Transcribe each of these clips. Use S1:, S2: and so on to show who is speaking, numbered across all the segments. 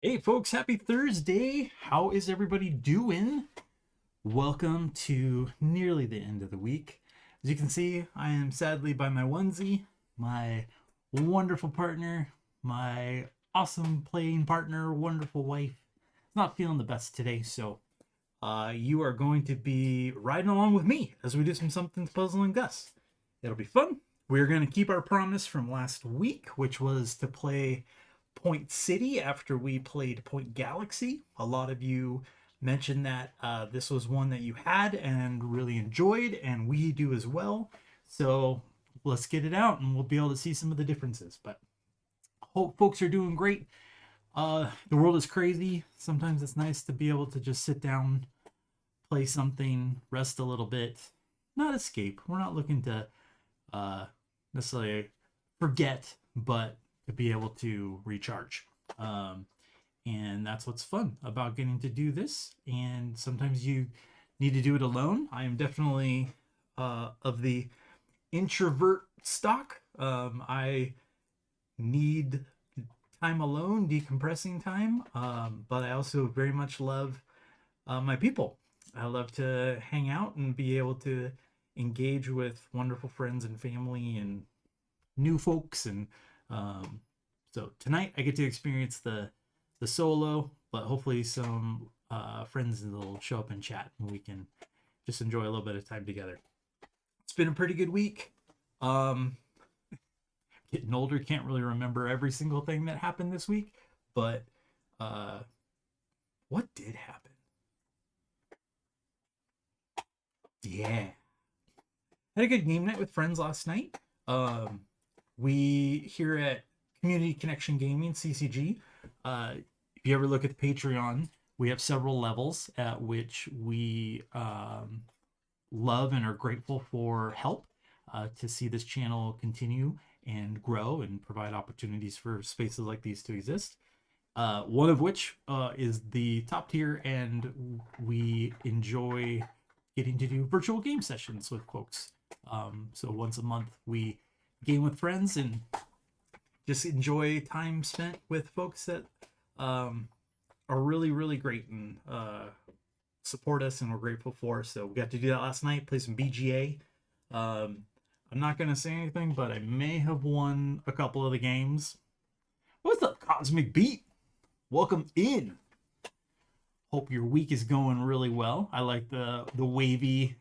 S1: Hey folks, happy Thursday. How is everybody doing? Welcome to nearly the end of the week. As you can see, I am sadly by my onesie, my wonderful partner, my awesome playing partner, wonderful wife. Not feeling the best today, so you are going to be riding along with me as we do some Something's Puzzling Gus. It'll be fun. We're going to keep our promise from last week, which was to play Point City after we played Point Galaxy. A lot of you mentioned that this was one that you had and really enjoyed, and we do as well. So let's get it out and we'll be able to see some of the differences. But hope folks are doing great. The world is crazy. Sometimes it's nice to be able to just sit down, play something, rest a little bit, not escape. We're not looking to uh, necessarily forget, but to be able to recharge. Um, and that's what's fun about getting to do this. And sometimes you need to do it alone. I am definitely of the introvert stock. I need time alone, decompressing time, but I also very much love my people. I love to hang out and be able to engage with wonderful friends and family and new folks. And um, so tonight I get to experience the solo, but hopefully some friends will show up and chat and we can just enjoy a little bit of time together. It's been a pretty good week. Um, Getting older, can't really remember every single thing that happened this week, but uh, what did happen? Yeah, had a good game night with friends last night. Um, we here at Community Connection Gaming (CCG), if you ever look at the Patreon, we have several levels at which we love and are grateful for help to see this channel continue and grow and provide opportunities for spaces like these to exist. One of which is the top tier, and we enjoy getting to do virtual game sessions with folks. So once a month, we game with friends and just enjoy time spent with folks that um, are really, really great and support us, and we're grateful for. So we got to do that last night, play some BGA. Um, I'm not going to say anything, but I may have won a couple of the games. What's up, Cosmic Beat? Welcome in. Hope your week is going really well. I like the wavy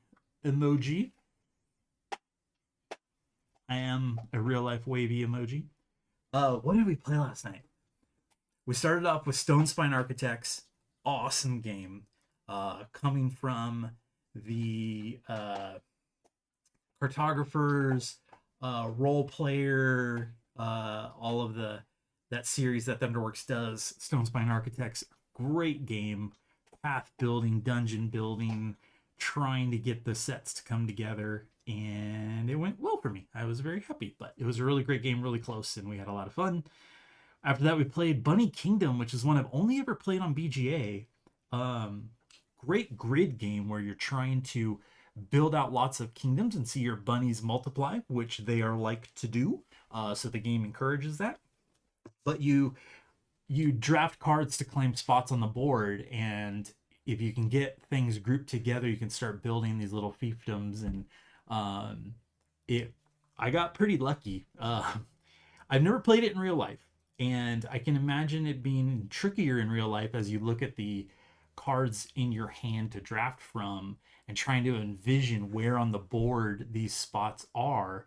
S1: emoji. I am a real life wavy emoji. What did we play last night? We started off with Stone Spine Architects. Awesome game. Coming from the cartographers, role player, all of the that series that Thunderworks does. Stone Spine Architects, great game. Path building, dungeon building, trying to get the sets to come together, and it went well for me. I was very happy, but it was a really great game, really close, and we had a lot of fun. After that, we played Bunny Kingdom, which is one I've only ever played on BGA. Um, Great grid game where you're trying to build out lots of kingdoms and see your bunnies multiply, which they are like to do. So the game encourages that. But you draft cards to claim spots on the board, and if you can get things grouped together, you can start building these little fiefdoms. And um, it, I got pretty lucky. I've never played it in real life, and I can imagine it being trickier in real life as you look at the cards in your hand to draft from and trying to envision where on the board these spots are.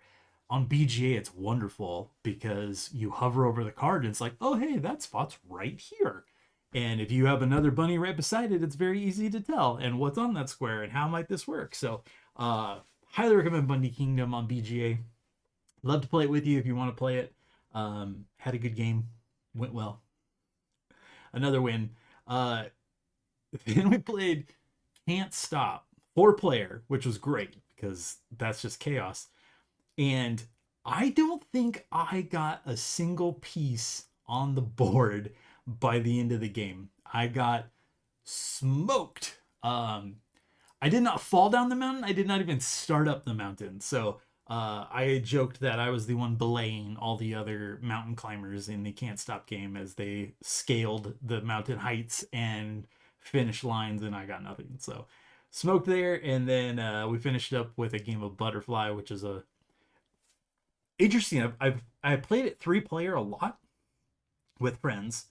S1: On BGA, it's wonderful because you hover over the card and it's like, oh, hey, that spot's right here. And if you have another bunny right beside it, it's very easy to tell and what's on that square and how might this work. So, highly recommend Bunny Kingdom on BGA. Love to play it with you if you want to play it. Had a good game, went well. Another win. Uh, then we played Can't Stop 4 player, which was great because that's just chaos. And I don't think I got a single piece on the board by the end of the game. I got smoked. I did not fall down the mountain. I did not even start up the mountain. So I had joked that I was the one belaying all the other mountain climbers in the Can't Stop game as they scaled the mountain heights and finish lines, and I got nothing. So smoked there, and then we finished up with a game of Butterfly, which is a interesting. I played it 3 player a lot with friends,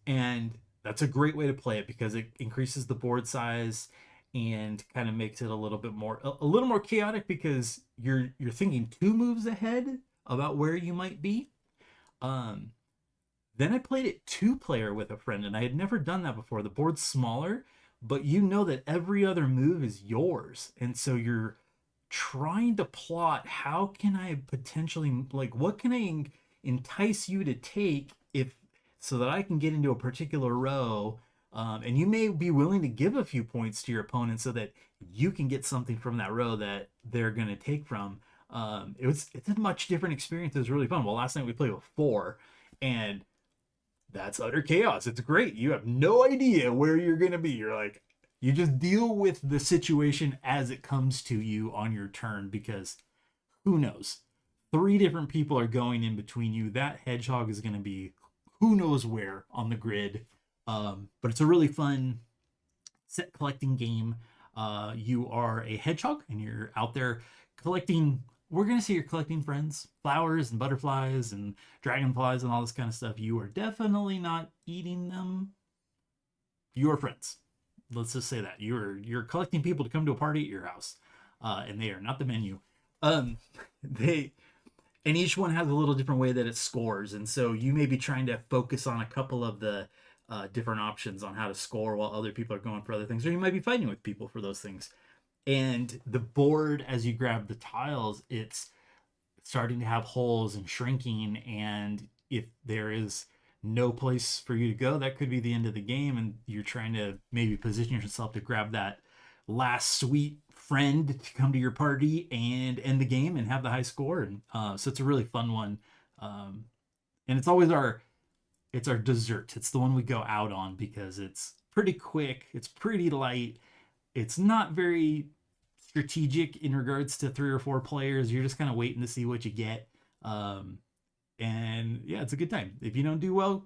S1: and that's a great way to play it because it increases the board size and kind of makes it a little bit more a little more chaotic because you're thinking 2 moves ahead about where you might be. Um, then I played it 2 player with a friend, and I had never done that before. The board's smaller, but you know that every other move is yours, and so you're trying to plot how can I potentially like what can I entice you to take if so that I can get into a particular row. And you may be willing to give a few points to your opponent so that you can get something from that row that they're going to take from. It's a much different experience. It was really fun. Well, last night we played with 4, and that's utter chaos. It's great. You have no idea where you're going to be. You're like, you just deal with the situation as it comes to you on your turn because who knows? 3 different people are going in between you. That hedgehog is going to be who knows where on the grid. But it's a really fun set collecting game. You are a hedgehog and you're out there collecting. We're going to say you're collecting friends, flowers and butterflies and dragonflies and all this kind of stuff. You are definitely not eating them. You are friends. Let's just say that you're collecting people to come to a party at your house, and they are not the menu. Um, they and each one has a little different way that it scores, and so you may be trying to focus on a couple of the different options on how to score while other people are going for other things, or you might be fighting with people for those things. And the board, as you grab the tiles, it's starting to have holes and shrinking, and if there is no place for you to go, that could be the end of the game, and you're trying to maybe position yourself to grab that last sweet friend to come to your party and end the game and have the high score. And so it's a really fun one. And it's always our dessert. It's the one we go out on because it's pretty quick, it's pretty light, it's not very strategic in regards to 3 or 4 players. You're just kind of waiting to see what you get. And yeah, it's a good time. If you don't do well,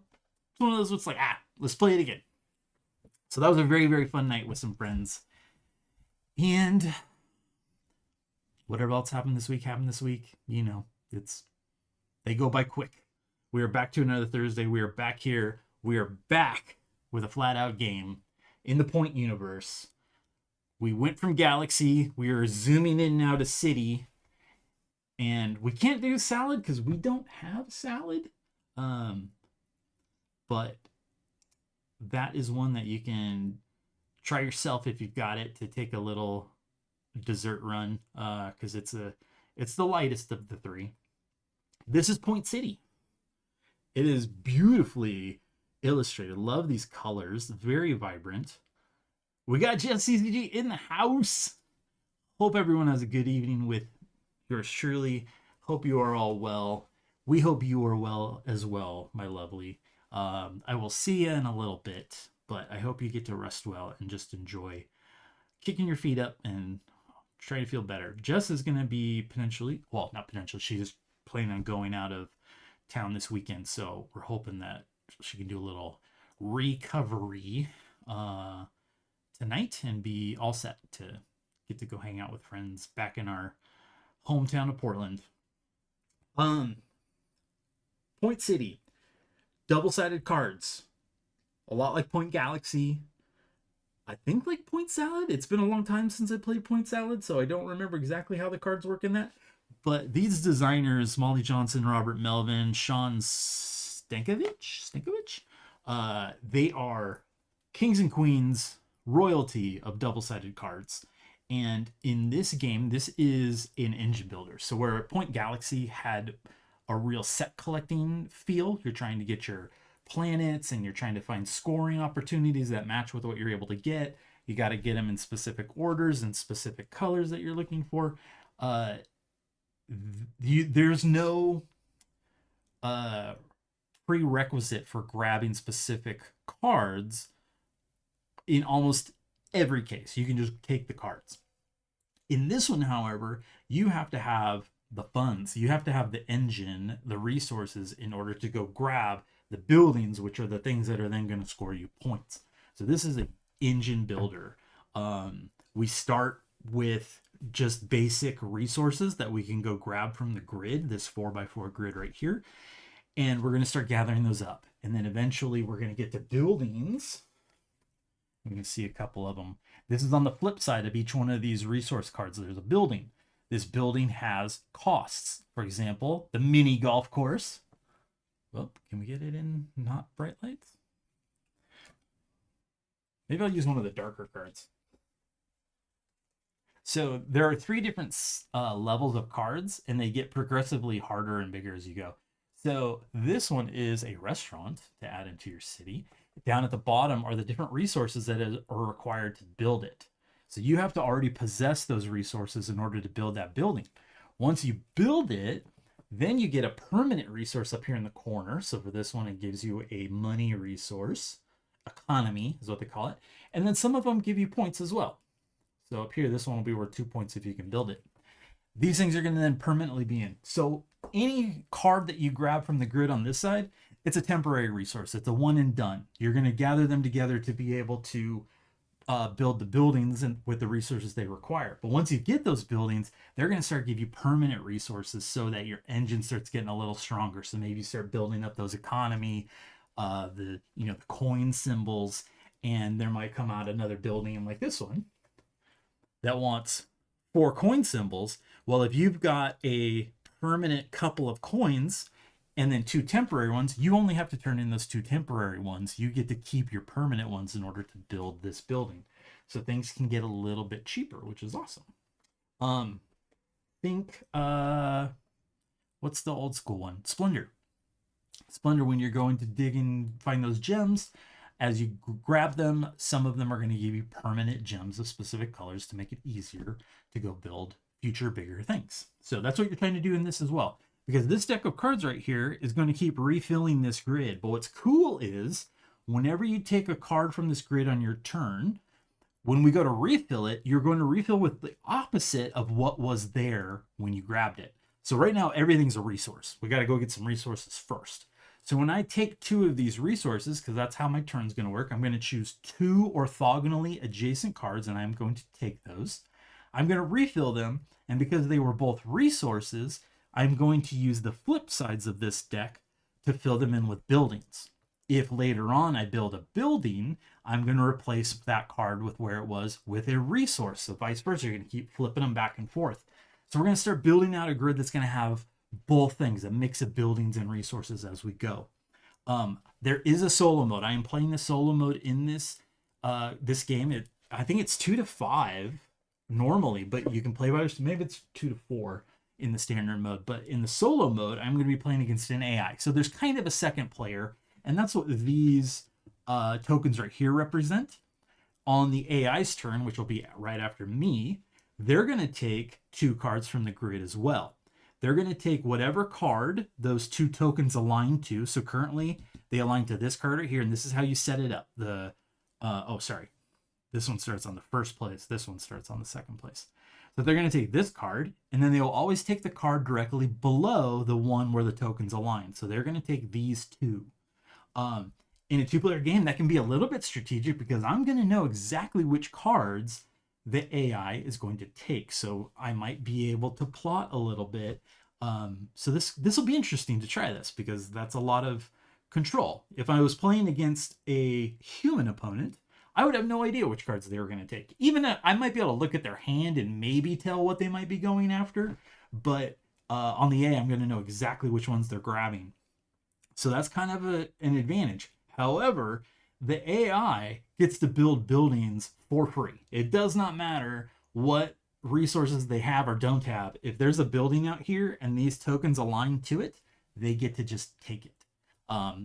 S1: it's one of those what's like, let's play it again. So that was a very, very fun night with some friends. And whatever else happened this week. You know, they go by quick. We are back to another Thursday. We are back here. We are back with a flat out game in the Point universe. We went from Galaxy. We are zooming in now to City. And we can't do salad because we don't have salad. But that is one that you can try yourself if you've got it to take a little dessert run because it's the lightest of the 3. This is Point City. It is beautifully illustrated. Love these colors. Very vibrant. We got Jeff CCG in the house. Hope everyone has a good evening with yours truly. Hope you are all well. We hope you are well as well, my lovely. I will see you in a little bit, but I hope you get to rest well and just enjoy kicking your feet up and try to feel better. Jess is going to be not potentially, she's planning on going out of town this weekend, so we're hoping that she can do a little recovery tonight and be all set to get to go hang out with friends back in our hometown of Portland. Point City, double-sided cards, a lot like Point Galaxy. I think like Point Salad. It's been a long time since I played Point Salad, so I don't remember exactly how the cards work in that. But these designers, Molly Johnson, Robert Melvin, Sean Stankovich, they are kings and queens royalty of double-sided cards. And in this game, this is an engine builder. So where Point Galaxy had a real set collecting feel, you're trying to get your planets and you're trying to find scoring opportunities that match with what you're able to get. You got to get them in specific orders and specific colors that you're looking for. There's no prerequisite for grabbing specific cards in almost every case. You can just take the cards. In this one, however, you have to have the funds. You have to have the engine, the resources in order to go grab the buildings, which are the things that are then going to score you points. So this is an engine builder. We start with just basic resources that we can go grab from the grid, this 4x4 grid right here. And we're going to start gathering those up. And then eventually we're going to get to buildings. You can see a couple of them. This is on the flip side of each one of these resource cards. There's a building. This building has costs. For example, the mini golf course. Well, can we get it in not bright lights? Maybe I'll use one of the darker cards. So there are 3 different levels of cards, and they get progressively harder and bigger as you go. So this one is a restaurant to add into your city. Down at the bottom are the different resources that are required to build it. So you have to already possess those resources in order to build that building. Once you build it, then you get a permanent resource up here in the corner. So for this one, it gives you a money resource. Economy is what they call it. And then some of them give you points as well. So up here, this one will be worth 2 points if you can build it. These things are going to then permanently be in. So any card that you grab from the grid on this side, it's a temporary resource. It's a one and done. You're going to gather them together to be able to build the buildings and with the resources they require. But once you get those buildings, they're going to start give you permanent resources so that your engine starts getting a little stronger. So maybe you start building up those economy, the coin symbols, and there might come out another building like this one that wants 4 coin symbols. Well, if you've got a permanent couple of coins and then 2 temporary ones, you only have to turn in those 2 temporary ones. You get to keep your permanent ones in order to build this building. So things can get a little bit cheaper, which is awesome. What's the old school one? Splendor. Splendor, when you're going to dig and find those gems, as you grab them, some of them are going to give you permanent gems of specific colors to make it easier to go build future bigger things. So that's what you're trying to do in this as well, because this deck of cards right here is going to keep refilling this grid. But what's cool is whenever you take a card from this grid on your turn, when we go to refill it, you're going to refill with the opposite of what was there when you grabbed it. So right now, everything's a resource. We got to go get some resources first. So when I take 2 of these resources, because that's how my turn's going to work, I'm going to choose 2 orthogonally adjacent cards, and I'm going to take those. I'm going to refill them, and because they were both resources, I'm going to use the flip sides of this deck to fill them in with buildings. If later on I build a building, I'm going to replace that card with where it was with a resource. So vice versa, you're going to keep flipping them back and forth. So we're going to start building out a grid that's going to have both things, a mix of buildings and resources as we go. There is a solo mode. I am playing the solo mode in this game. I think it's 2 to 5 normally, but you can play by yourself. Maybe it's 2 to 4 in the standard mode. But in the solo mode, I'm going to be playing against an AI. So there's kind of a second player, and that's what these tokens right here represent. On the AI's turn, which will be right after me, they're going to take 2 cards from the grid as well. They're going to take whatever card those 2 tokens align to. So currently they align to this card right here, and this is how you set it up. This one starts on the first place. This one starts on the second place. So they're going to take this card, and then they will always take the card directly below the one where the tokens align. So they're going to take these 2. In a 2-player game, that can be a little bit strategic because I'm going to know exactly which cards the AI is going to take. So I might be able to plot a little bit. So this will be interesting to try this because that's a lot of control. If I was playing against a human opponent, I would have no idea which cards they were going to take. Even I might be able to look at their hand and maybe tell what they might be going after. But on the AI, I'm going to know exactly which ones they're grabbing. So that's kind of an advantage. However, the AI gets to build buildings for free. It does not matter what resources they have or don't have. If there's a building out here and these tokens align to it, they get to just take it.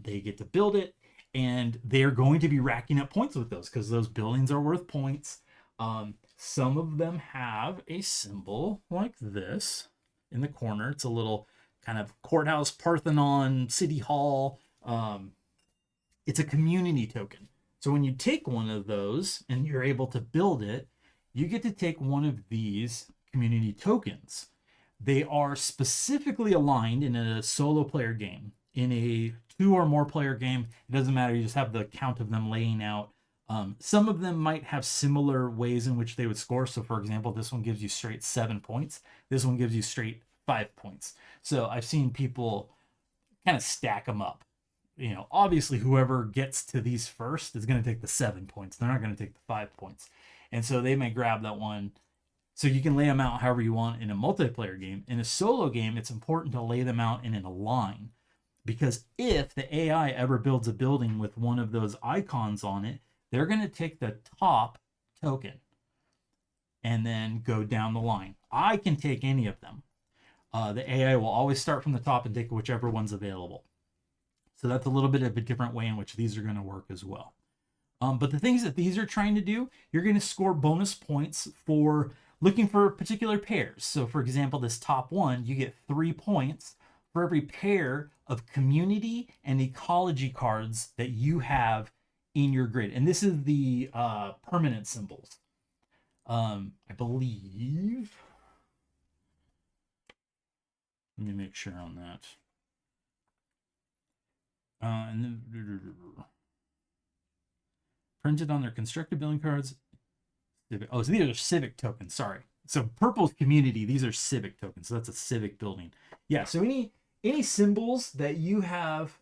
S1: They get to build it, and they're going to be racking up points with those because those buildings are worth points. Some of them have a symbol like this in the corner. It's a little kind of courthouse, Parthenon, city hall. It's a community token. So when you take one of those and you're able to build it, you get to take one of these community tokens. They are specifically aligned in a solo player game. In a 2 or more player game, it doesn't matter. You just have the count of them laying out. Some of them might have similar ways in which they would score. So, for example, this one gives you straight 7 points. This one gives you straight 5 points. So I've seen people kind of stack them up. You know, obviously, whoever gets to these first is going to take the 7 points. They're not going to take the 5 points. And so they may grab that one. So you can lay them out however you want in a multiplayer game. In a solo game, it's important to lay them out in a line. Because if the AI ever builds a building with one of those icons on it, they're going to take the top token and then go down the line. I can take any of them. The AI will always start from the top and take whichever one's available. So that's a little bit of a different way in which these are going to work as well. But the things that these are trying to do, you're going to score bonus points for looking for particular pairs. So for example, this top one, you get 3 points for every pair of community and ecology cards that you have in your grid. And this is the permanent symbols. I believe. Let me make sure on that. And then printed on their constructed building cards. Oh, so these are civic tokens. Sorry. So purple's community. These are civic tokens. So that's a civic building. Yeah. So any symbols that you have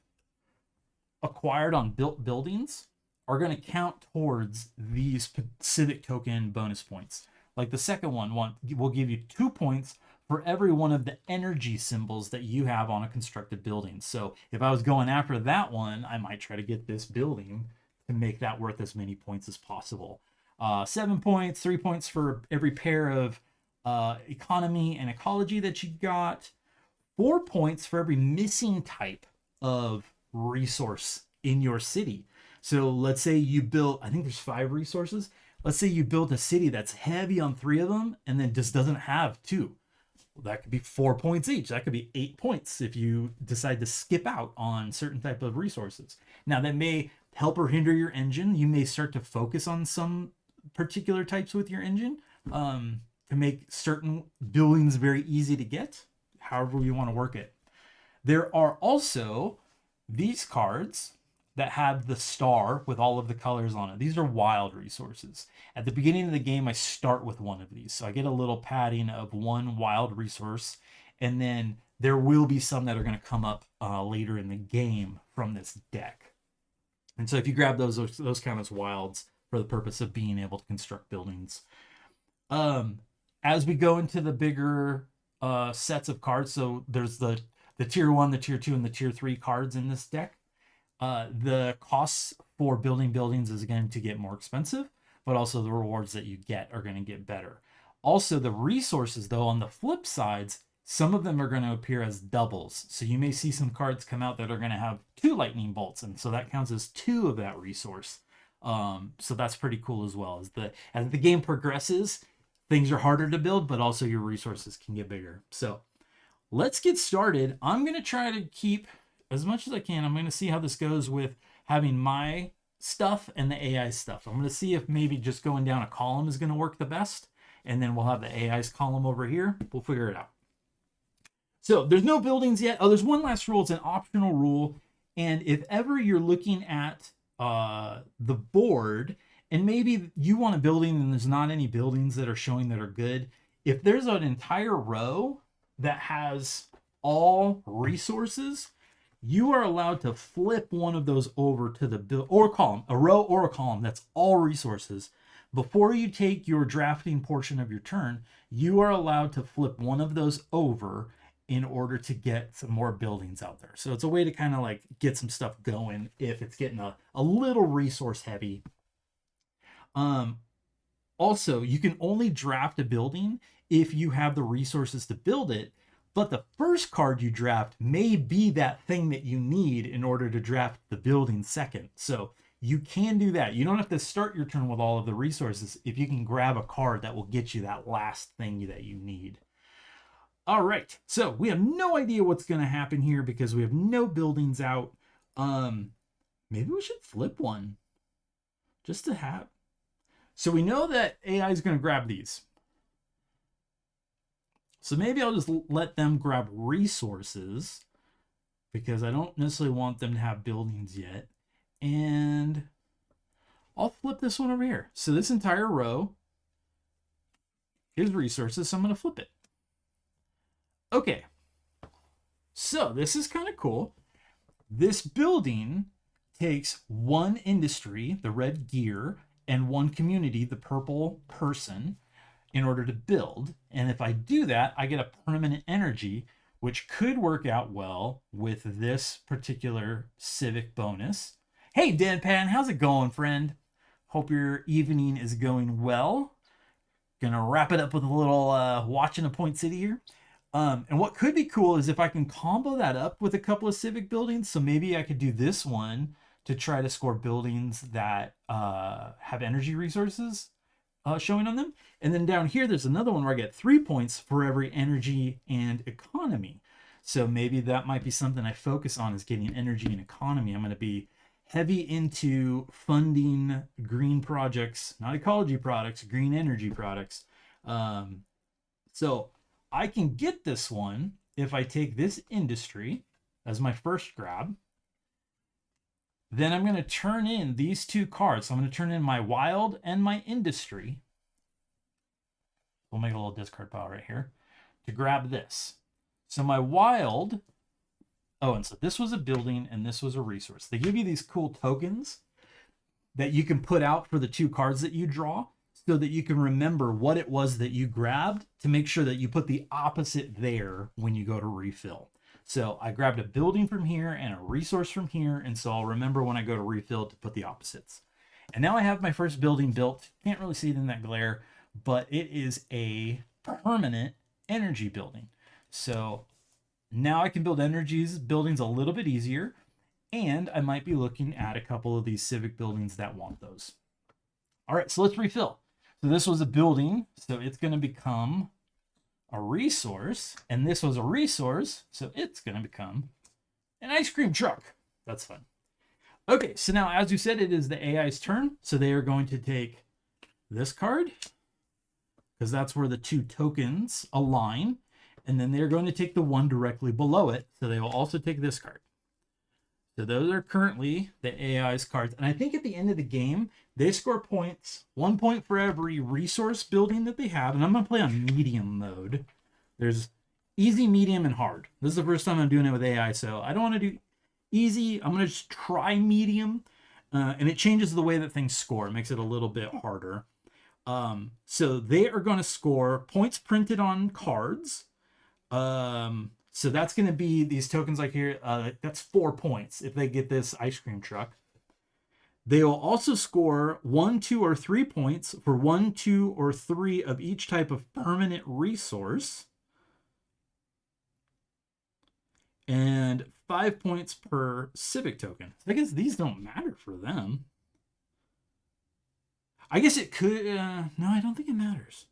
S1: acquired on built buildings are going to count towards these civic token bonus points. Like the second one will give you 2 points for every one of the energy symbols that you have on a constructed building. So if I was going after that one, I might try to get this building to make that worth as many points as possible. 7 points, 3 points for every pair of economy and ecology that you got. 4 points for every missing type of resource in your city. So let's say you built, I think there's 5 resources. Let's say you built a city that's heavy on 3 of them and then just doesn't have 2. Well, that could be 4 points each. That could be 8 points if you decide to skip out on certain type of resources. Now that may help or hinder your engine. You may start to focus on some particular types with your engine to make certain buildings very easy to get, however you want to work it. There are also these cards that have the star with all of the colors on it. These are wild resources. At the beginning of the game, I start with one of these. So I get a little padding of 1 wild resource, and then there will be some that are going to come up later in the game from this deck. And so if you grab those count as wilds for the purpose of being able to construct buildings. As we go into the bigger sets of cards, so there's the tier 1, the tier 2, and the tier 3 cards in this deck. The costs for building buildings is going to get more expensive, but also the rewards that you get are going to get better. Also, the resources, though, on the flip sides, some of them are going to appear as doubles. So you may see some cards come out that are going to have 2 lightning bolts, and so that counts as 2 of that resource. So that's pretty cool as well. As the game progresses, things are harder to build, but also your resources can get bigger. So let's get started. I'm going to try to keep as much as I can. I'm going to see how this goes with having my stuff and the AI stuff. I'm going to see if maybe just going down a column is going to work the best. And then we'll have the AI's column over here. We'll figure it out. So there's no buildings yet. Oh, there's one last rule. It's an optional rule. And if ever you're looking at the board and maybe you want a building and there's not any buildings that are showing that are good, if there's an entire row that has all resources, you are allowed to flip one of those over to the or column, a row or a column that's all resources. Before you take your drafting portion of your turn, you are allowed to flip one of those over in order to get some more buildings out there. So it's a way to kind of like get some stuff going if it's getting a little resource heavy. Also, you can only draft a building if you have the resources to build it, but the first card you draft may be that thing that you need in order to draft the building second. So you can do that. You don't have to start your turn with all of the resources if you can grab a card that will get you that last thing that you need. All right, so we have no idea what's going to happen here because we have no buildings out. Maybe we should flip one just to have. So we know that AI is going to grab these. So maybe I'll just let them grab resources because I don't necessarily want them to have buildings yet. And I'll flip this one over here. So this entire row is resources, so I'm going to flip it. Okay. So this is kind of cool. This building takes one industry, the red gear, and one community, the purple person, in order to build. And if I do that, I get a permanent energy, which could work out well with this particular civic bonus. Hey, Deadpan, how's it going, friend? Hope your evening is going well. Gonna wrap it up with a little watching a Point City here. And what could be cool is if I can combo that up with a couple of civic buildings. So maybe I could do this one to try to score buildings that have energy resources showing on them. And then down here, there's another one where I get 3 points for every energy and economy. So maybe that might be something I focus on, is getting energy and economy. I'm going to be heavy into funding green projects, not ecology products, green energy products. So I can get this one if I take this industry as my first grab. Then I'm going to turn in these two cards. So I'm going to turn in my wild and my industry. We'll make a little discard pile right here to grab this. So my wild, oh, and so this was a building and this was a resource. They give you these cool tokens that you can put out for the two cards that you draw, so that you can remember what it was that you grabbed, to make sure that you put the opposite there when you go to refill. So I grabbed a building from here and a resource from here, and so I'll remember when I go to refill to put the opposites. And now I have my first building built. Can't really see it in that glare, but it is a permanent energy building. So now I can build buildings a little bit easier, and I might be looking at a couple of these civic buildings that want those. All right, so let's refill. So this was a building, so it's going to become a resource, and this was a resource, so it's going to become an ice cream truck. That's fun. Okay, so now, as you said, it is the AI's turn, so they are going to take this card, because that's where the two tokens align, and then they're going to take the one directly below it, so they will also take this card. So those are currently the AI's cards, and I think at the end of the game, they score points, 1 point for every resource building that they have. And I'm going to play on medium mode. There's easy, medium, and hard. This is the first time I'm doing it with AI, so I don't want to do easy. I'm going to just try medium. And it changes the way that things score. It makes it a little bit harder. So they are going to score points printed on cards. So that's going to be these tokens like here. That's 4 points if they get this ice cream truck. They will also score 1, 2, or 3 points for 1, 2, or 3 of each type of permanent resource. And 5 points per civic token. I guess these don't matter for them. I guess it could. No, I don't think it matters.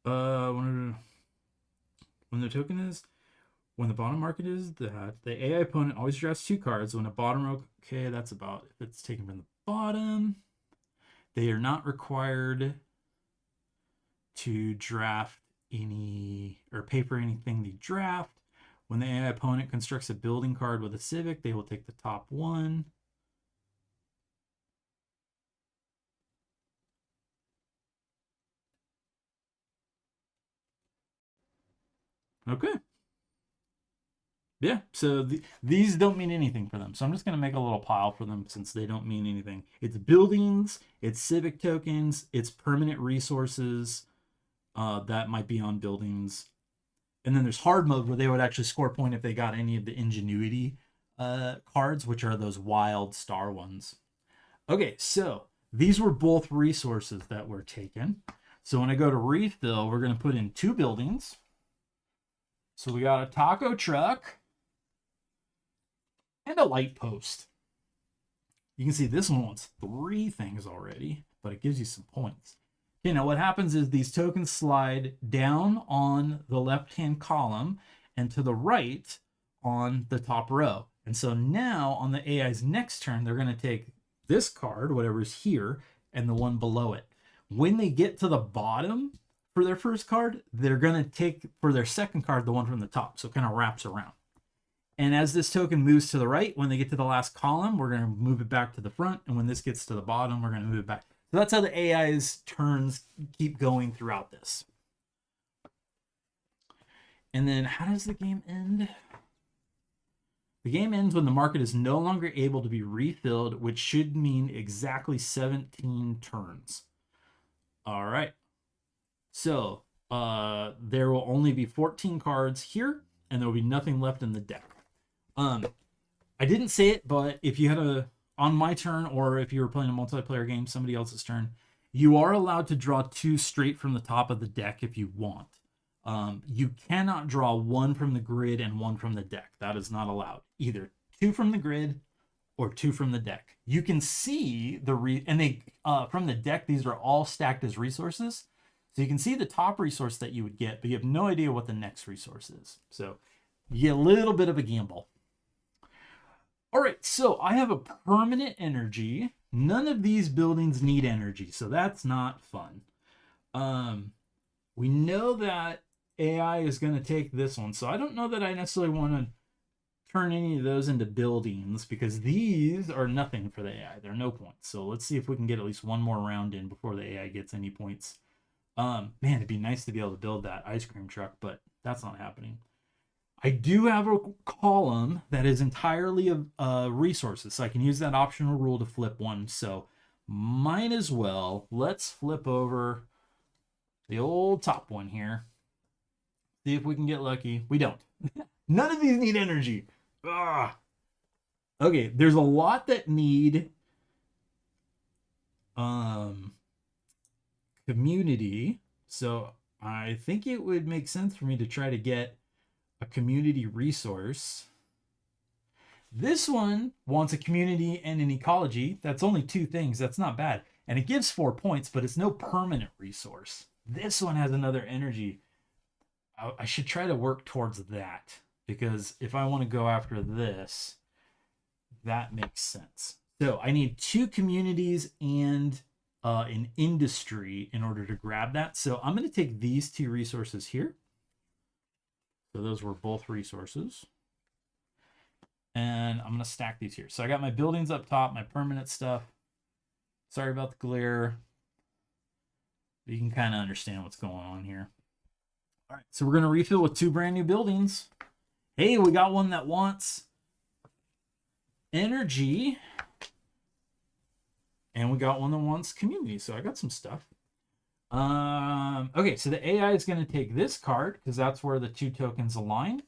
S1: When the token is, when the bottom market is that the AI opponent always drafts 2 cards. When a bottom row, okay, that's about if it's taken from the bottom. They are not required to draft any or pay for anything they draft. When the AI opponent constructs a building card with a civic, they will take the top one. Okay. Yeah, so these don't mean anything for them. So I'm just going to make a little pile for them since they don't mean anything. It's buildings, it's civic tokens, it's permanent resources that might be on buildings. And then there's hard mode where they would actually score a point if they got any of the ingenuity cards, which are those wild star ones. Okay, so these were both resources that were taken. So when I go to refill, we're going to put in 2 buildings. So we got a taco truck and a light post. You can see this one wants 3 things already, but it gives you some points. Okay, now what happens is these tokens slide down on the left-hand column and to the right on the top row. And so now on the AI's next turn, they're going to take this card, whatever's here, and the one below it, When they get to the bottom for their first card, they're going to take for their second card the one from the top. So it kind of wraps around. And as this token moves to the right, when they get to the last column, we're going to move it back to the front. And when this gets to the bottom, we're going to move it back. So that's how the AI's turns keep going throughout this. And then how does the game end? The game ends when the market is no longer able to be refilled, which should mean exactly 17 turns. All right. So there will only be 14 cards here, and there will be nothing left in the deck. I didn't say it, but if you had on my turn, or if you were playing a multiplayer game, somebody else's turn, you are allowed to draw 2 straight from the top of the deck if you want. You cannot draw 1 from the grid and 1 from the deck. That is not allowed. Either 2 from the grid or 2 from the deck. You can see from the deck, these are all stacked as resources. So you can see the top resource that you would get, but you have no idea what the next resource is. So you get a little bit of a gamble. All right, so I have a permanent energy. None of these buildings need energy, so that's not fun. We know that AI is going to take this one, so I don't know that I necessarily want to turn any of those into buildings, because these are nothing for the AI. They're no points. So let's see if we can get at least one more round in before the AI gets any points. Man, it'd be nice to be able to build that ice cream truck, but that's not happening. I do have a column that is entirely of resources, so I can use that optional rule to flip one. So might as well, let's flip over the old top one here. See if we can get lucky. We don't. None of these need energy. Ugh. Okay, there's a lot that need community. So I think it would make sense for me to try to get a community resource. This one wants a community and an ecology. That's only 2 things. That's not bad. And it gives 4 points, but it's no permanent resource. This one has another energy. I should try to work towards that, because if I want to go after this, that makes sense. So I need 2 communities and an industry in order to grab that. So I'm going to take these 2 resources here. So those were both resources. And I'm going to stack these here. So I got my buildings up top, my permanent stuff. Sorry about the glare. But you can kind of understand what's going on here. All right, so we're going to refill with 2 brand new buildings. Hey, we got one that wants energy. And we got one that wants community. So I got some stuff. Okay, so the AI is going to take this card, because that's where the 2 tokens align.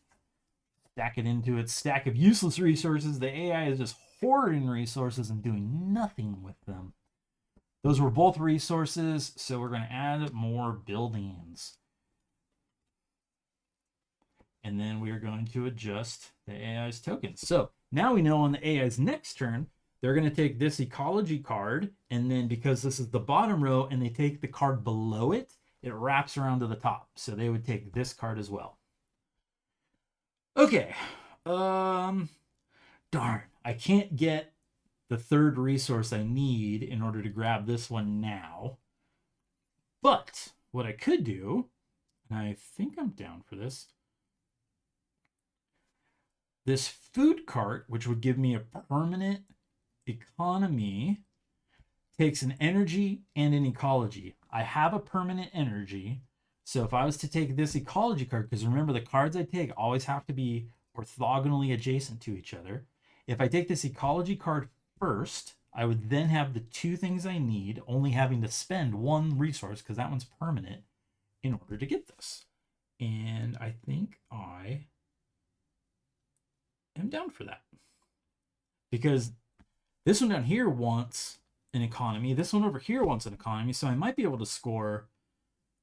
S1: Stack it into its stack of useless resources. The AI is just hoarding resources and doing nothing with them. Those were both resources, so we're going to add more buildings. And then we are going to adjust the AI's tokens. So now we know on the AI's next turn, they're going to take this ecology card, and then because this is the bottom row and they take the card below it, it wraps around to the top. So they would take this card as well. Okay. Darn. I can't get the 3rd resource I need in order to grab this one now. But what I could do, and I think I'm down for this, this food cart, which would give me a permanent economy, takes an energy and an ecology. I have a permanent energy, so if I was to take this ecology card, because remember the cards I take always have to be orthogonally adjacent to each other. If I take this ecology card first, I would then have the 2 things I need, only having to spend 1 resource, because that one's permanent, in order to get this. And I think I am down for that, because this one down here wants an economy. This one over here wants an economy. So I might be able to score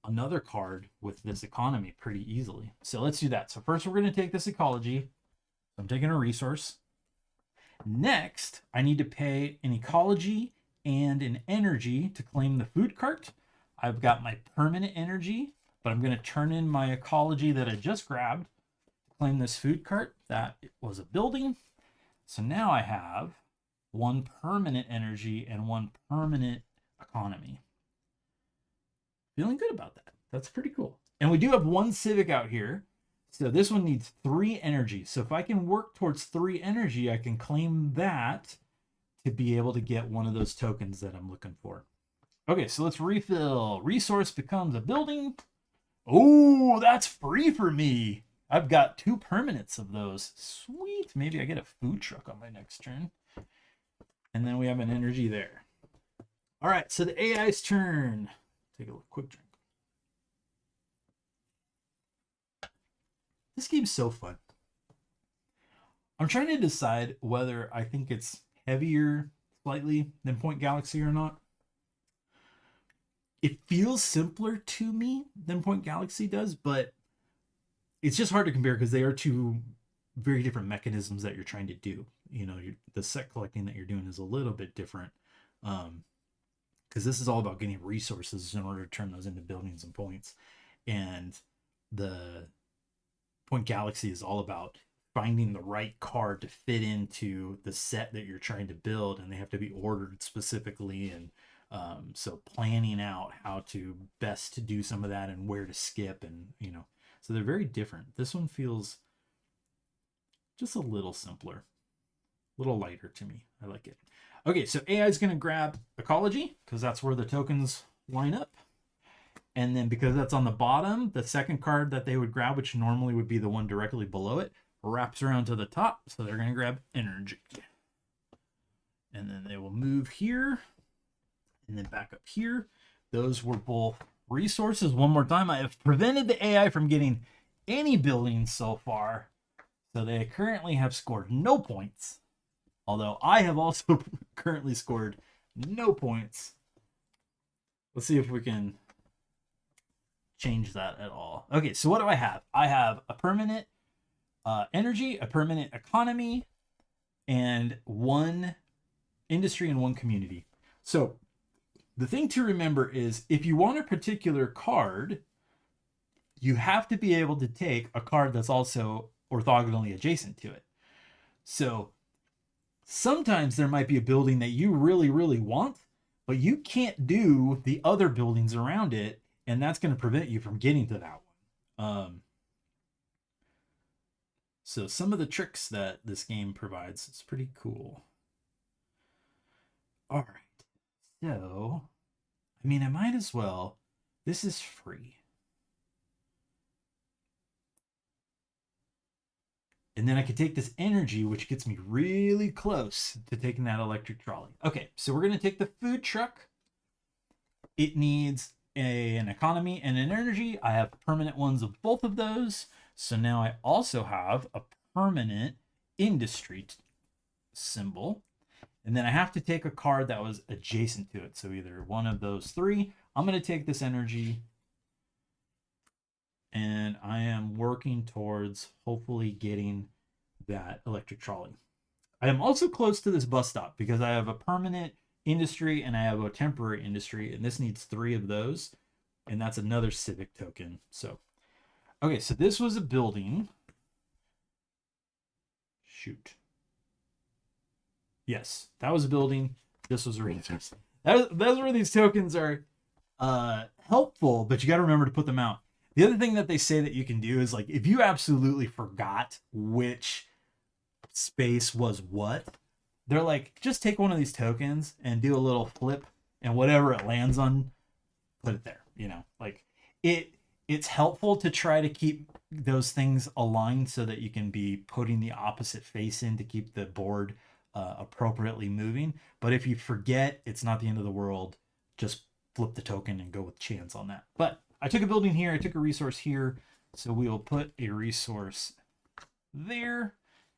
S1: another card with this economy pretty easily. So let's do that. So first we're going to take this ecology. I'm taking a resource. Next, I need to pay an ecology and an energy to claim the food cart. I've got my permanent energy, but I'm going to turn in my ecology that I just grabbed to claim this food cart. That was a building. So now I have 1 permanent energy and 1 permanent economy. feeling good about that. That's pretty cool. And we do have one civic out here. So this one needs 3 energy. So if I can work towards 3 energy, I can claim that to be able to get one of those tokens that I'm looking for. Okay, so let's refill. Resource becomes a building. Oh, that's free for me. I've got 2 permanents of those. Sweet. Maybe I get a food truck on my next turn. And then we have an energy there. All right, so the AI's turn. Take a quick drink. This game's so fun. I'm trying to decide whether I think it's heavier slightly than Point Galaxy or not. It feels simpler to me than Point Galaxy does, but it's just hard to compare because they are 2 very different mechanisms that you're trying to do. You know, the set collecting that you're doing is a little bit different. Because this is all about getting resources in order to turn those into buildings and points. And the Point Galaxy is all about finding the right card to fit into the set that you're trying to build, and they have to be ordered specifically. And so planning out how to best to do some of that and where to skip, and so they're very different. This one feels just a little simpler, a little lighter to me. I like it. Okay, so AI is going to grab ecology because that's where the tokens line up. And then because that's on the bottom, the second card that they would grab, which normally would be the one directly below it, wraps around to the top. So they're going to grab energy. And then they will move here and then back up here. Those were both resources. One more time, I have prevented the AI from getting any buildings so far. So they currently have scored no points. Although I have also currently scored no points. Let's see if we can change that at all. Okay, so what do I have? I have a permanent energy, a permanent economy, and 1 industry and 1 community. So the thing to remember is if you want a particular card, you have to be able to take a card that's also orthogonally adjacent to it. So sometimes there might be a building that you really, really want, but you can't do the other buildings around it, and that's going to prevent you from getting to that one. So some of the tricks that this game provides, it's pretty cool. All right. So, I mean, I might as well. This is free. And then I could take this energy, which gets me really close to taking that electric trolley. Okay, so we're going to take the food truck. It needs an economy and an energy. I have permanent ones of both of those. So now I also have a permanent industry symbol. And then I have to take a card that was adjacent to it. So either one of those 3. I'm going to take this energy. And I am working towards hopefully getting that electric trolley. I am also close to this bus stop because I have a permanent industry and I have a temporary industry, and this needs 3 of those, and that's another civic token. So, okay, so this was a building. Shoot. Yes, that was a building. This was a resource. That's where these tokens are helpful, but you got to remember to put them out. The other thing that they say that you can do is, like, if you absolutely forgot which space was what, they're like, just take one of these tokens and do a little flip, and whatever it lands on, put it there. Like it's helpful to try to keep those things aligned so that you can be putting the opposite face in to keep the board appropriately moving. But if you forget, it's not the end of the world. Just flip the token and go with chance on that. But I took a building here, I took a resource here, so we will put a resource there,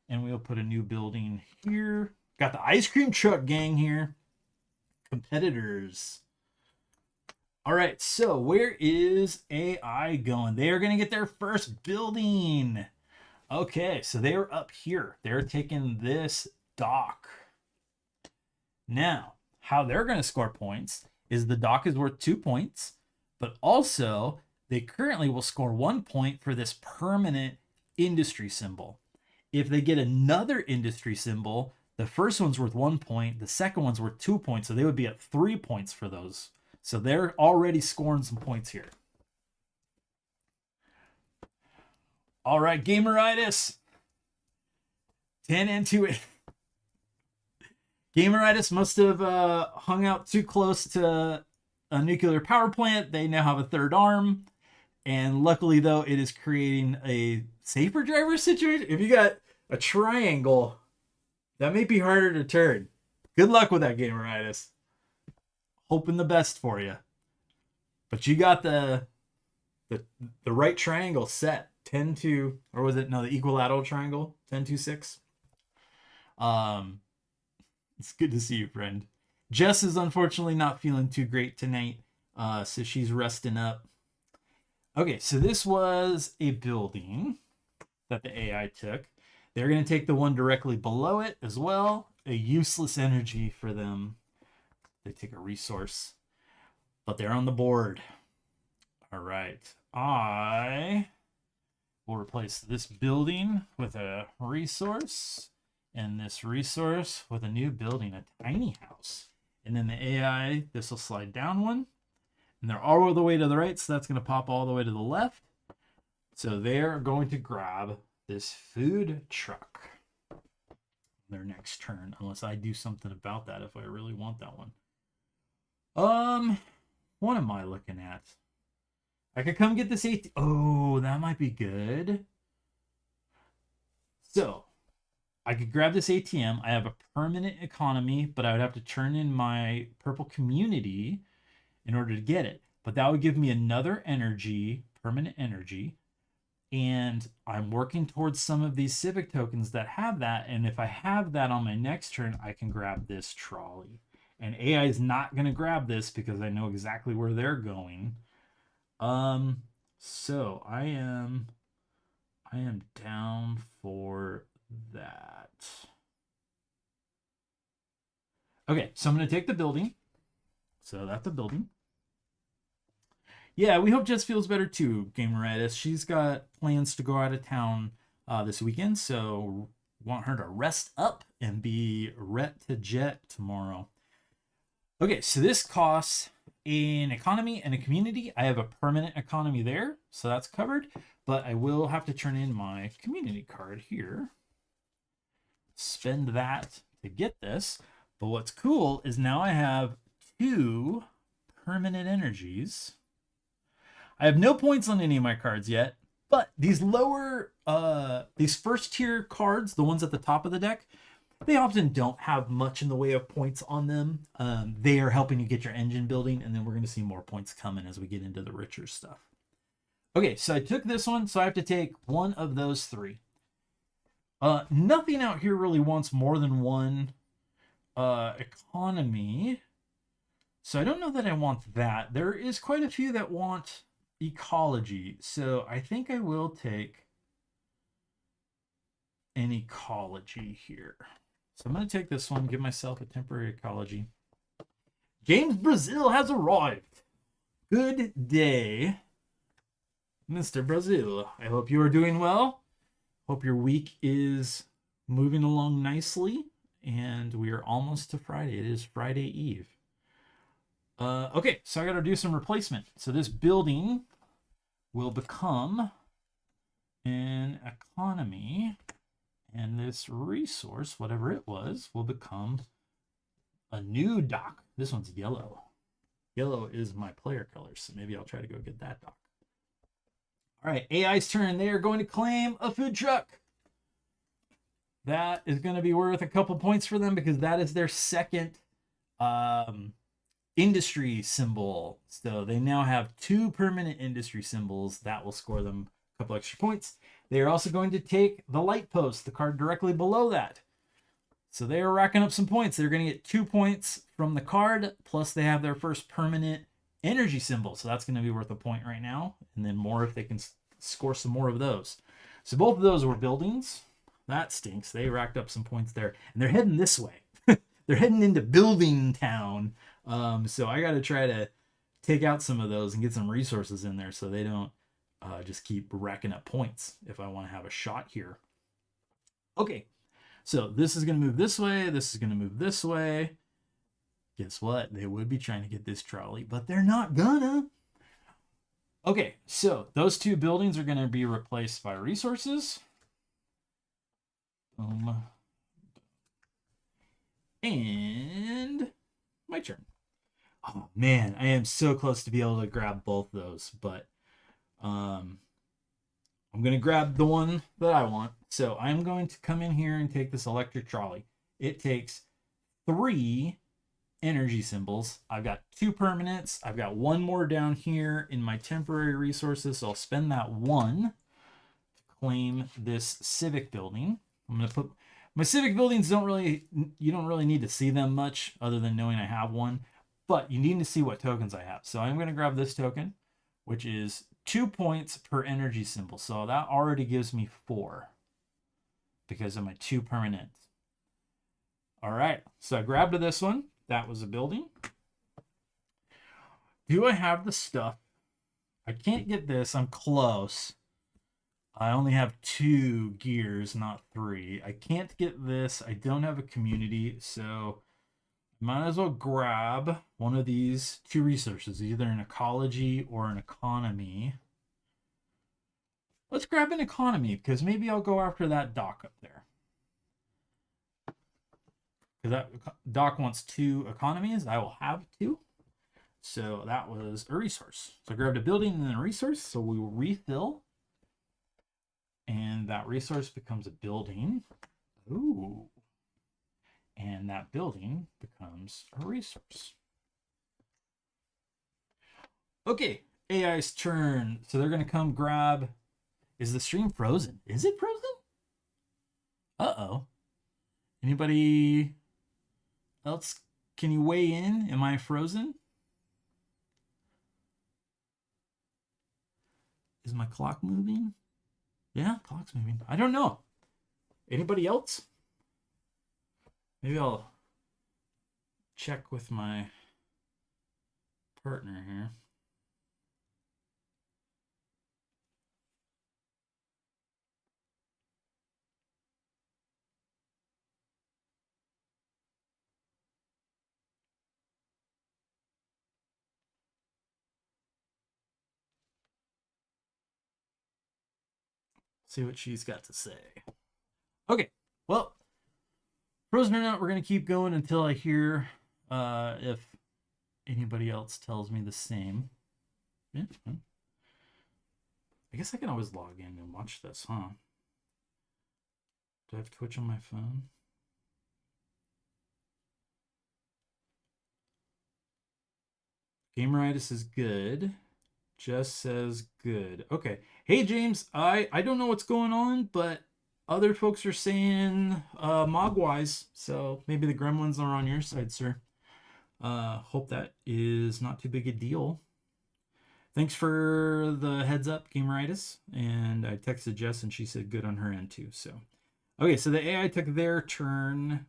S1: and we'll put a new building here. Got the ice cream truck gang here. Competitors. All right, so where is AI going? They are going to get their first building. Okay, so they are up here. They're taking this dock. Now, how they're going to score points is the dock is worth 2 points. But also, they currently will score 1 point for this permanent industry symbol. If they get another industry symbol, the first one's worth 1 point, the second one's worth 2 points, so they would be at 3 points for those. So they're already scoring some points here. All right, Gameritis. 10 into it. Gameritis must have hung out too close to a nuclear power plant. They now have a third arm. And luckily, though, it is creating a safer driver situation. If you got a triangle, that may be harder to turn. Good luck with that, Gameritis. Hoping the best for you. But you got the right triangle set. 10 to, or was it, no, the equilateral triangle? 10 to 6. It's good to see you, friend. Jess is unfortunately not feeling too great tonight, so she's resting up. Okay, so this was a building that the AI took. They're going to take the one directly below it as well. A useless energy for them. They take a resource, but they're on the board. All right, I will replace this building with a resource, and this resource with a new building, a tiny house. And then the AI, this will slide down one. And they're all the way to the right, so that's going to pop all the way to the left. So they're going to grab this food truck their next turn, unless I do something about that if I really want that one. What am I looking at? I could come get this 18. Oh, that might be good. So I could grab this ATM. I have a permanent economy, but I would have to turn in my purple community in order to get it. But that would give me another energy, permanent energy. And I'm working towards some of these civic tokens that have that. And if I have that on my next turn, I can grab this trolley. And AI is not going to grab this because I know exactly where they're going. So I am down for that. Okay, so I'm going to take the building. So that's a building. Yeah, we hope Jess feels better too, Gameritis. She's got plans to go out of town this weekend, so want her to rest up and be ret to jet tomorrow. Okay, so this costs an economy and a community. I have a permanent economy there, so that's covered, but I will have to turn in my community card here. Spend that to get this. But what's cool is now I have 2 permanent energies. I have no points on any of my cards yet, but these lower, these first tier cards, the ones at the top of the deck, they often don't have much in the way of points on them. They are helping you get your engine building, and then we're going to see more points coming as we get into the richer stuff. Okay, so I took this one, so I have to take one of those 3. Nothing out here really wants more than one economy, so I don't know that I want that. There is quite a few that want ecology, so I think I will take an ecology here. So I'm going to take this one, give myself a temporary ecology. James Brazil has arrived. Good day, Mr. Brazil. I hope you are doing well. Hope your week is moving along nicely, and we are almost to Friday. It is Friday Eve. Okay, so I got to do some replacement. So this building will become an economy, and this resource, whatever it was, will become a new dock. This one's yellow. Yellow is my player color, so maybe I'll try to go get that dock. All right, AI's turn. They are going to claim a food truck. That is going to be worth a couple points for them because that is their second industry symbol. So they now have 2 permanent industry symbols. That will score them a couple extra points. They are also going to take the light post, the card directly below that. So they are racking up some points. They're going to get 2 points from the card, plus they have their first permanent energy symbol. So that's going to be worth a point right now. And then more if they can score some more of those. So both of those were buildings. That stinks. They racked up some points there. And they're heading this way. They're heading into building town. So I got to try to take out some of those and get some resources in there so they don't just keep racking up points if I want to have a shot here. Okay, so this is going to move this way. This is going to move this way. guess what? They would be trying to get this trolley, but they're not gonna. Okay, so those two buildings are going to be replaced by resources. And my turn. Oh man, I am so close to be able to grab both those, but I'm going to grab the one that I want. So I'm going to come in here and take this electric trolley. It takes 3 energy symbols. I've got 2 permanents. I've got 1 more down here in my temporary resources. So I'll spend that 1 to claim this civic building. I'm going to put my civic buildings you don't really need to see them much other than knowing I have one, but you need to see what tokens I have. So I'm going to grab this token, which is 2 points per energy symbol. So that already gives me 4 because of my 2 permanents. All right, so I grabbed this one. That was a building. Do I have the stuff? I can't get this. I'm close. I only have 2 gears, not 3. I can't get this. I don't have a community, so might as well grab one of these 2 resources, either an ecology or an economy. Let's grab an economy, because maybe I'll go after that dock up there. Because that dock wants 2 economies. I will have 2. So that was a resource. So I grabbed a building and then a resource. So we will refill. And that resource becomes a building. Ooh. And that building becomes a resource. Okay, AI's turn. So they're going to come grab... Is the stream frozen? Is it frozen? Uh-oh. Anybody else? Can you weigh in? Am I frozen? Is my clock moving? Yeah, clock's moving. I don't know. Anybody else? Maybe I'll check with my partner here. See what she's got to say. Okay, well, frozen or not, we're going to keep going until I hear if anybody else tells me the same. Yeah. I guess I can always log in and watch this, huh? Do I have Twitch on my phone? Gameritis is good. Just says good. Okay. Hey, James. I don't know what's going on, but other folks are saying Mogwise. So maybe the gremlins are on your side, sir. Hope that is not too big a deal. Thanks for the heads up, Gameritis. And I texted Jess and she said good on her end too. So, okay. So the AI took their turn.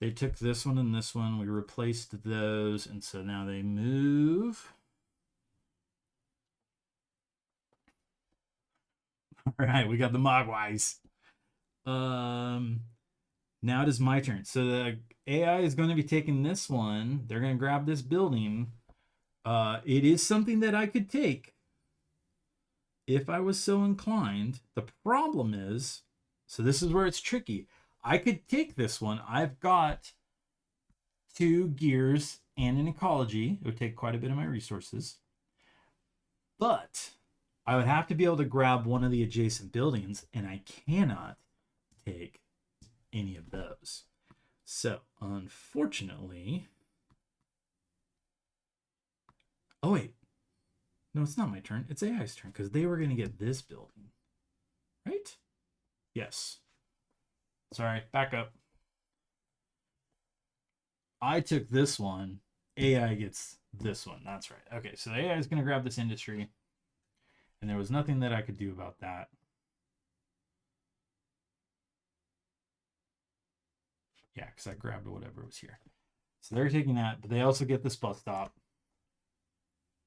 S1: They took this one and this one. We replaced those. And so now they move. All right, we got the Mogwais. Now it is my turn. So the AI is going to be taking this one. They're going to grab this building. It is something that I could take if I was so inclined. The problem is, so this is where it's tricky. I could take this one. I've got 2 gears and an ecology. It would take quite a bit of my resources. But I would have to be able to grab one of the adjacent buildings, and I cannot take any of those. So, unfortunately... Oh, wait. No, it's not my turn. It's AI's turn, because they were going to get this building. Right? Yes. Sorry, back up. I took this one. AI gets this one. That's right. Okay, so the AI is going to grab this industry. And there was nothing that I could do about that. Yeah, because I grabbed whatever was here. So they're taking that, but they also get this bus stop.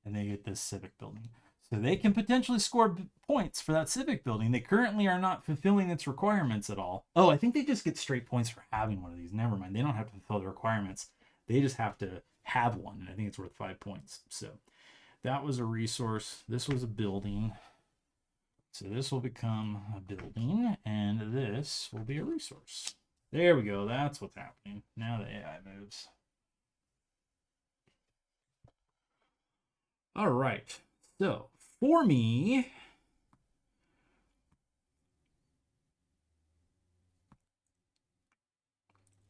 S1: And they get this civic building. So they can potentially score points for that civic building. They currently are not fulfilling its requirements at all. Oh, I think they just get straight points for having one of these. Never mind. They don't have to fulfill the requirements. They just have to have one, and I think it's worth 5 points. So that was a resource. This was a building. So this will become a building, and this will be a resource. There we go. That's what's happening. Now the AI moves. All right. So for me,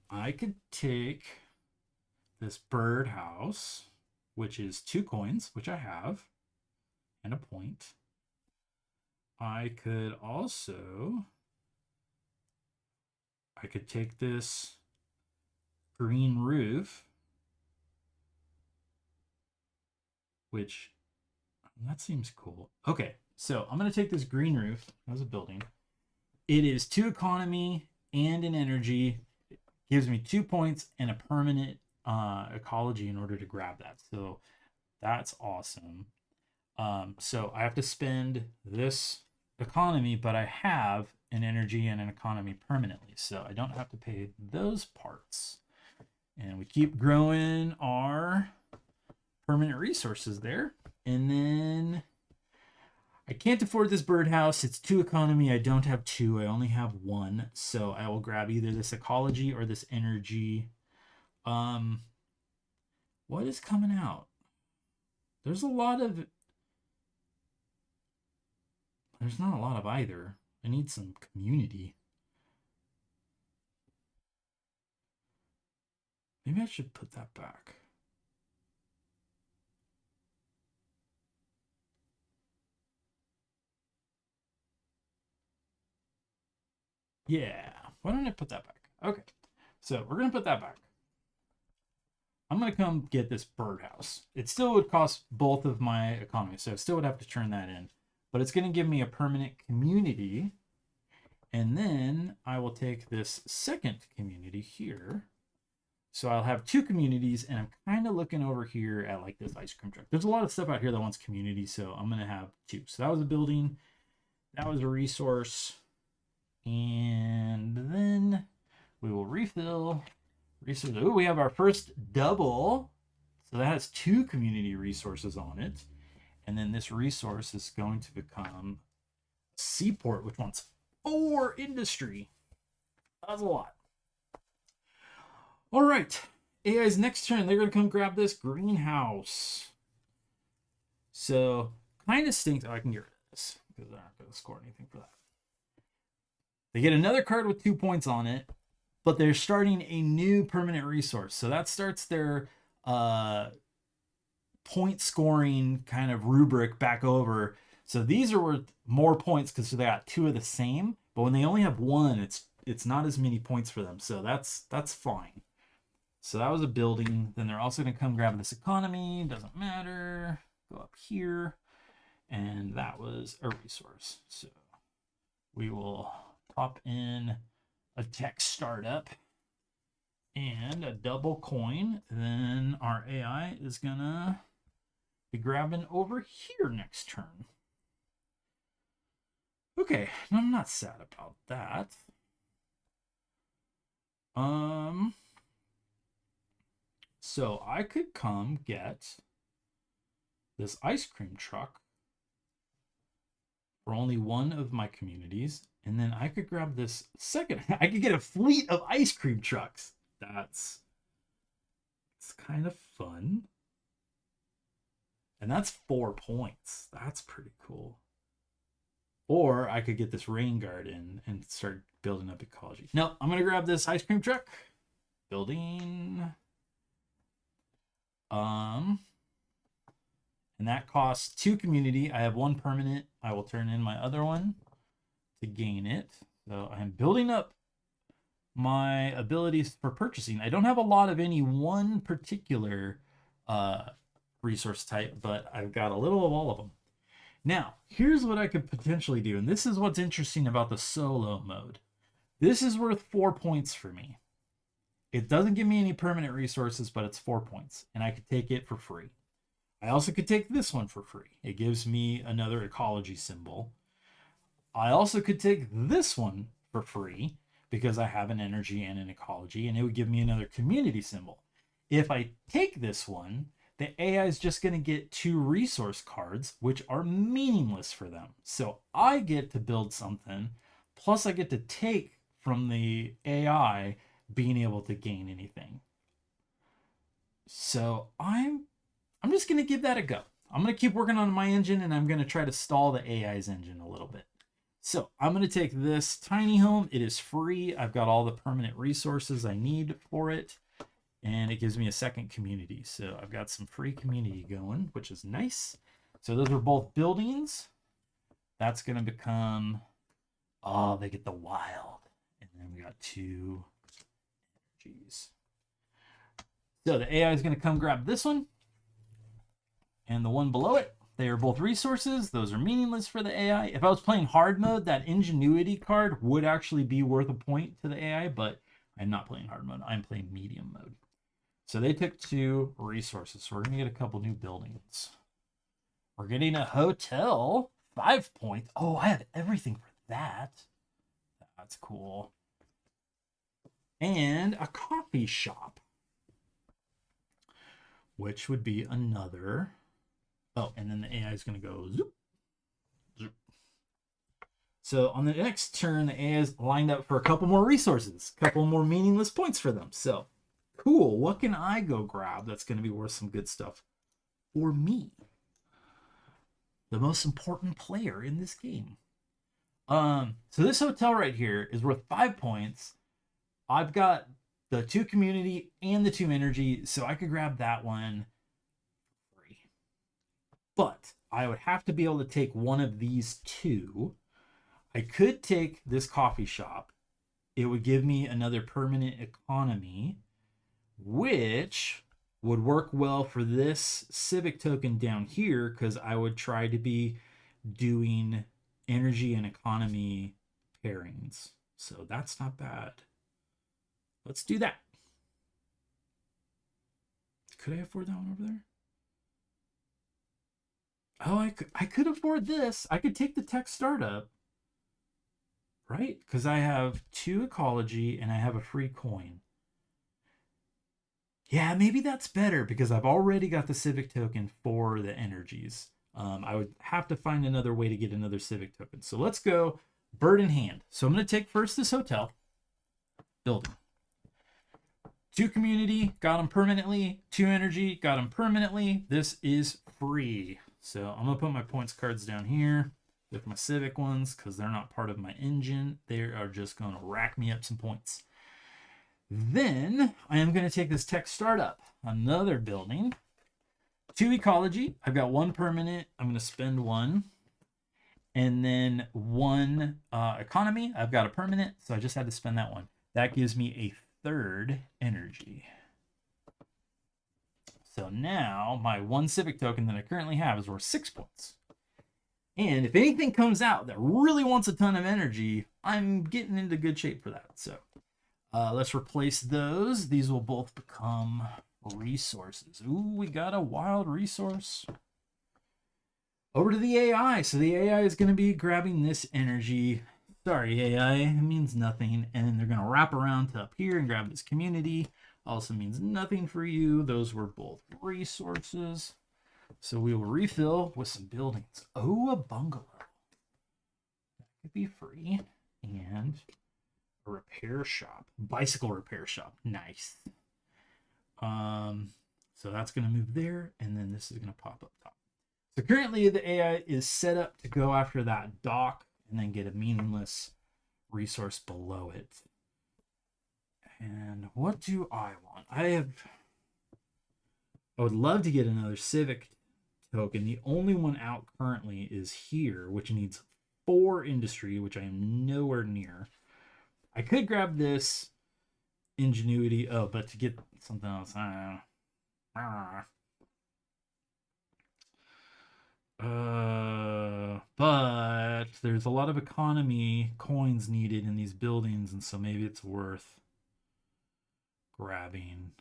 S1: I could take this birdhouse, which is 2 coins, which I have, and a point. I could take this green roof, which that seems cool. Okay, so I'm going to take this green roof as a building. It is 2 economy and an energy. It gives me 2 points and a permanent ecology in order to grab that. So that's awesome. So I have to spend this economy, but I have an energy and an economy permanently, so I don't have to pay those parts. And we keep growing our permanent resources there. And then I can't afford this birdhouse. It's 2 economy. I don't have 2. I only have 1. So I will grab either this ecology or this energy. What is coming out? There's not a lot of either. I need some community. Maybe I should put that back. Yeah, why don't I put that back? Okay, so we're gonna put that back. I'm gonna come get this birdhouse. It still would cost both of my economies, so I still would have to turn that in. But it's gonna give me a permanent community. And then I will take this second community here. So I'll have 2 communities, and I'm kind of looking over here at like this ice cream truck. There's a lot of stuff out here that wants community, so I'm gonna have 2. So that was a building, that was a resource, and then we will refill resources. Oh, we have our first double. So that has 2 community resources on it. And then this resource is going to become Seaport, which wants 4 industry. That's a lot. All right. AI's next turn, they're going to come grab this greenhouse. So kind of stinks. Oh, I can get rid of this because they're not going to score anything for that. They get another card with 2 points on it, but they're starting a new permanent resource. So that starts their point scoring kind of rubric back over. So these are worth more points because they got 2 of the same, but when they only have 1, it's not as many points for them. So that's fine. So that was a building. Then they're also going to come grab this economy. Doesn't matter. Go up here. And that was a resource. So we will pop in a tech startup and a double coin. Then our AI is going to be grabbing over here next turn. Okay, I'm not sad about that. So I could come get this ice cream truck for only 1 of my communities, and then I could grab this second. I could get a fleet of ice cream trucks. It's kind of fun. And that's 4 points. That's pretty cool. Or I could get this rain garden and start building up ecology. No, I'm going to grab this ice cream truck. Building. And that costs 2 community. I have 1 permanent. I will turn in my other one to gain it. So I'm building up my abilities for purchasing. I don't have a lot of any one particular resource type, but I've got a little of all of them. Now, here's what I could potentially do, and this is what's interesting about the solo mode. This is worth 4 points for me. It doesn't give me any permanent resources, but it's 4 points, and I could take it for free. I also could take this one for free. It gives me another ecology symbol. I also could take this one for free because I have an energy and an ecology, and it would give me another community symbol. If I take this one, the AI is just going to get 2 resource cards, which are meaningless for them. So I get to build something, plus I get to take from the AI being able to gain anything. So I'm just going to give that a go. I'm going to keep working on my engine, and I'm going to try to stall the AI's engine a little bit. So I'm going to take this tiny home. It is free. I've got all the permanent resources I need for it. And it gives me a second community. So I've got some free community going, which is nice. So those are both buildings. That's going to become, oh, they get the wild. And then we got 2 energies. So the AI is going to come grab this one and the one below it. They are both resources. Those are meaningless for the AI. If I was playing hard mode, that ingenuity card would actually be worth a point to the AI, but I'm not playing hard mode. I'm playing medium mode. So they took 2 resources. So we're going to get a couple new buildings. We're getting a hotel, 5 points. Oh, I have everything for that. That's cool. And a coffee shop, which would be another. Oh, and then the AI is going to go zoop, zoop. So on the next turn, the AI is lined up for a couple more resources, a couple more meaningless points for them. So cool. What can I go grab that's going to be worth some good stuff for me? The most important player in this game. So this hotel right here is worth 5 points. I've got the 2 community and the 2 energy, so I could grab that one free. But I would have to be able to take one of these 2. I could take this coffee shop. It would give me another permanent economy, which would work well for this civic token down here, because I would try to be doing energy and economy pairings. So that's not bad. Let's do that. Could I afford that one over there? Oh, I could afford this. I could take the tech startup, right? Because I have 2 ecology and I have a free coin. Yeah, maybe that's better because I've already got the civic token for the energies. I would have to find another way to get another civic token. So let's go bird in hand. So I'm going to take first this hotel building. 2 community, got them permanently. 2 energy, got them permanently. This is free. So I'm going to put my points cards down here with my civic ones because they're not part of my engine. They are just going to rack me up some points. Then I am going to take this tech startup, another building. 2 ecology. I've got 1 permanent. I'm going to spend 1. And then 1 economy. I've got a permanent, so I just had to spend that 1. That gives me a 3rd energy. So now my 1 civic token that I currently have is worth 6 points. And if anything comes out that really wants a ton of energy, I'm getting into good shape for that. So let's replace those. These will both become resources. Ooh, we got a wild resource. Over to the AI. So the AI is going to be grabbing this energy. Sorry, AI, it means nothing. And then they're going to wrap around to up here and grab this community. Also means nothing for you. Those were both resources. So we will refill with some buildings. Oh, a bungalow. That could be free. And a repair shop. Bicycle repair shop. Nice. So that's going to move there. And then this is going to pop up top. So currently the AI is set up to go after that dock and then get a meaningless resource below it. And what do I want? I would love to get another civic token. The only one out currently is here, which needs 4 industry, which I am nowhere near. I could grab this ingenuity. Oh, but to get something else, but there's a lot of economy coins needed in these buildings, and so maybe it's worth grabbing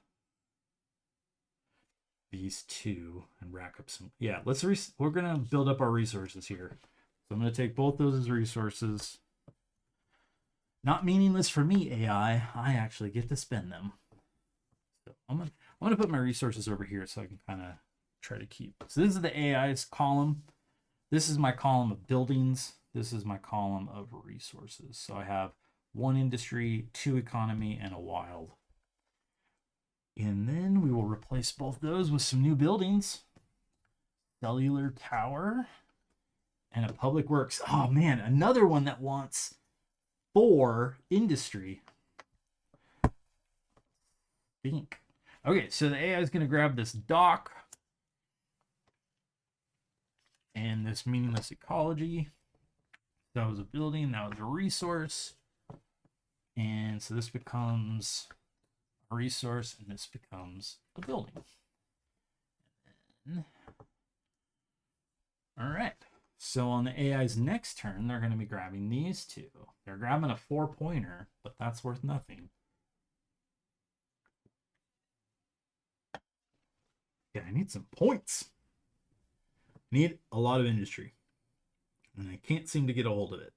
S1: these 2 and rack up some. Yeah, we're gonna build up our resources here. So I'm gonna take both those as resources. Not meaningless for me, AI. I actually get to spend them. So I'm gonna put my resources over here so I can kind of try to keep. So this is the AI's column. This is my column of buildings. This is my column of resources. So I have 1 industry, 2 economy, and a wild. And then we will replace both those with some new buildings. Cellular tower and a public works. Oh man, another one that wants 4 industry. Think. Okay, so the AI is going to grab this dock and this meaningless ecology. That was a building, that was a resource. And so this becomes a resource and this becomes a building. All right. So on the AI's next turn, they're going to be grabbing these 2. They're grabbing a 4-pointer, but that's worth nothing. Yeah, I need some points. I need a lot of industry. And I can't seem to get a hold of it.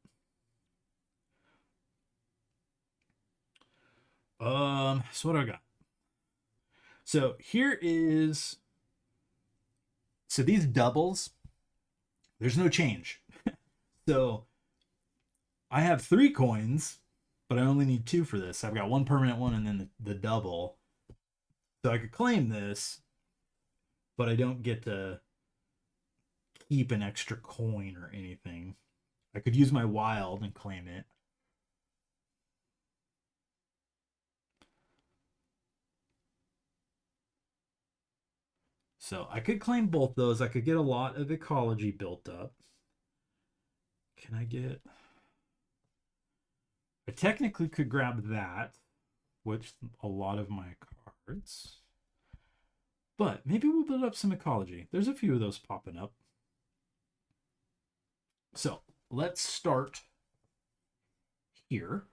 S1: So what do I got? So here is... So these doubles, there's no change. So I have 3 coins, but I only need 2 for this. I've got 1 permanent one and then the double. So I could claim this, but I don't get to keep an extra coin or anything. I could use my wild and claim it. So I could claim both those. I could get a lot of ecology built up. Can I get... I technically could grab that, which a lot of my cards. But maybe we'll build up some ecology. There's a few of those popping up. So let's start here.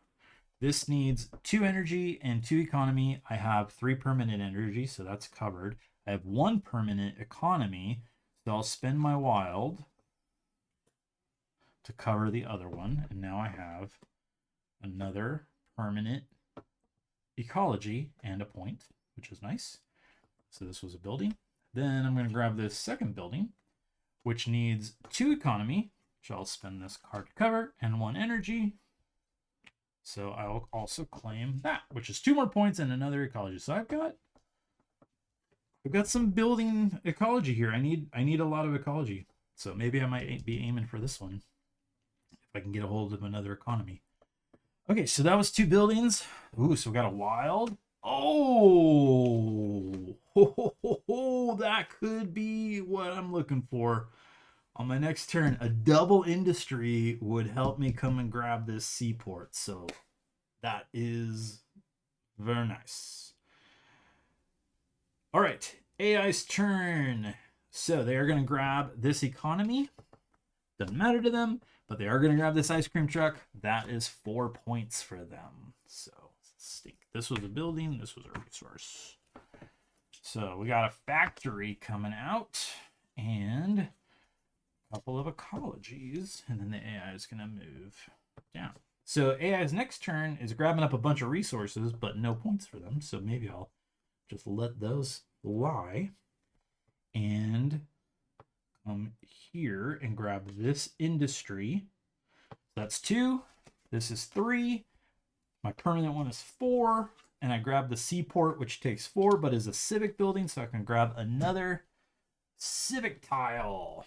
S1: This needs 2 energy and 2 economy. I have 3 permanent energy, so that's covered. I have 1 permanent economy, so I'll spend my wild to cover the other one. And now I have another permanent ecology and a point, which is nice. So this was a building. Then I'm going to grab this second building, which needs 2 economy, which I'll spend this card to cover, and 1 energy. So I'll also claim that, which is 2 more points and another ecology. So I've got some building ecology here. I need a lot of ecology. So maybe I might be aiming for this one if I can get a hold of another economy. Okay, so that was 2 buildings. Ooh, so we got a wild. Oh, that could be what I'm looking for. On my next turn, a double industry would help me come and grab this seaport. So that is very nice. All right, AI's turn. So they are going to grab this economy. Doesn't matter to them, but they are going to grab this ice cream truck. That is 4 points for them. So stink. This was a building. This was a resource. So we got a factory coming out and a couple of ecologies, and then the AI is going to move down. So AI's next turn is grabbing up a bunch of resources, but no points for them. So maybe I'll just let those lie and come here and grab this industry. That's 2. This is 3. My permanent one is 4. And I grab the seaport, which takes 4, but is a civic building, so I can grab another civic tile.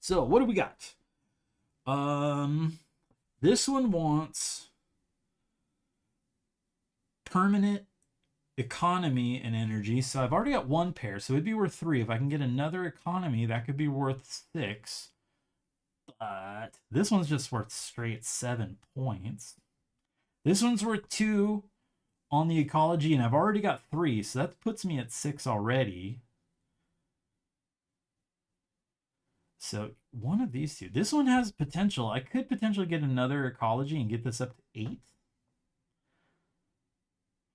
S1: So what do we got? This one wants permanent economy and energy. So I've already got 1 pair, so it'd be worth 3. If I can get another economy, that could be worth 6. But this one's just worth straight 7 points. This one's worth 2 on the ecology, and I've already got 3, so that puts me at 6 already. So one of these 2. This one has potential. I could potentially get another ecology and get this up to 8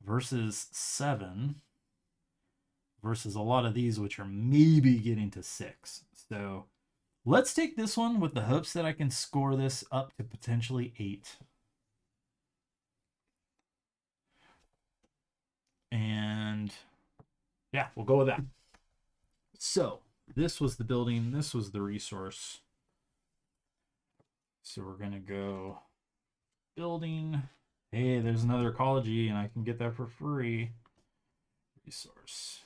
S1: versus 7 versus a lot of these, which are maybe getting to 6. So let's take this one with the hopes that I can score this up to potentially 8. And Yeah, we'll go with that. So this was the building, this was the resource. So we're gonna go building. Hey, there's another ecology, and I can get that for free. Resource.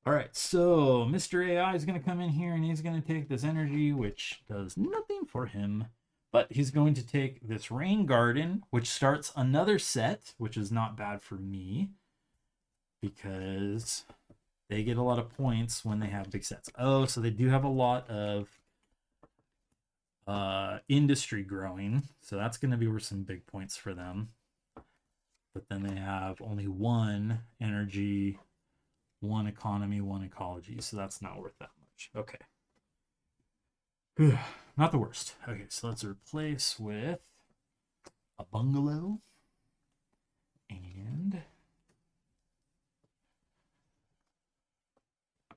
S1: All right, so Mr. AI is going to come in here and he's going to take this energy, which does nothing for him, but he's going to take this rain garden, which starts another set, which is not bad for me because they get a lot of points when they have big sets. Oh, so they do have a lot of industry growing, so that's going to be worth some big points for them. But then they have only one energy, one economy, one ecology, so that's not worth that much. Okay. Not the worst. Okay, so let's replace with a bungalow and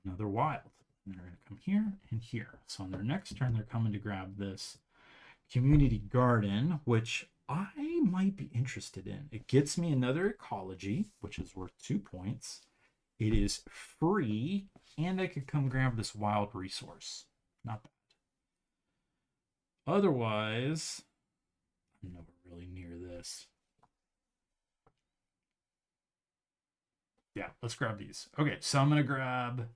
S1: another wild. And they're going to come here and here. So on their next turn, they're coming to grab this community garden, which I might be interested in. It gets me another ecology, which is worth 2 points. It is free, and I could come grab this wild resource. Not bad. Otherwise, I'm never really near this. Yeah, let's grab these. Okay, so I'm going to grab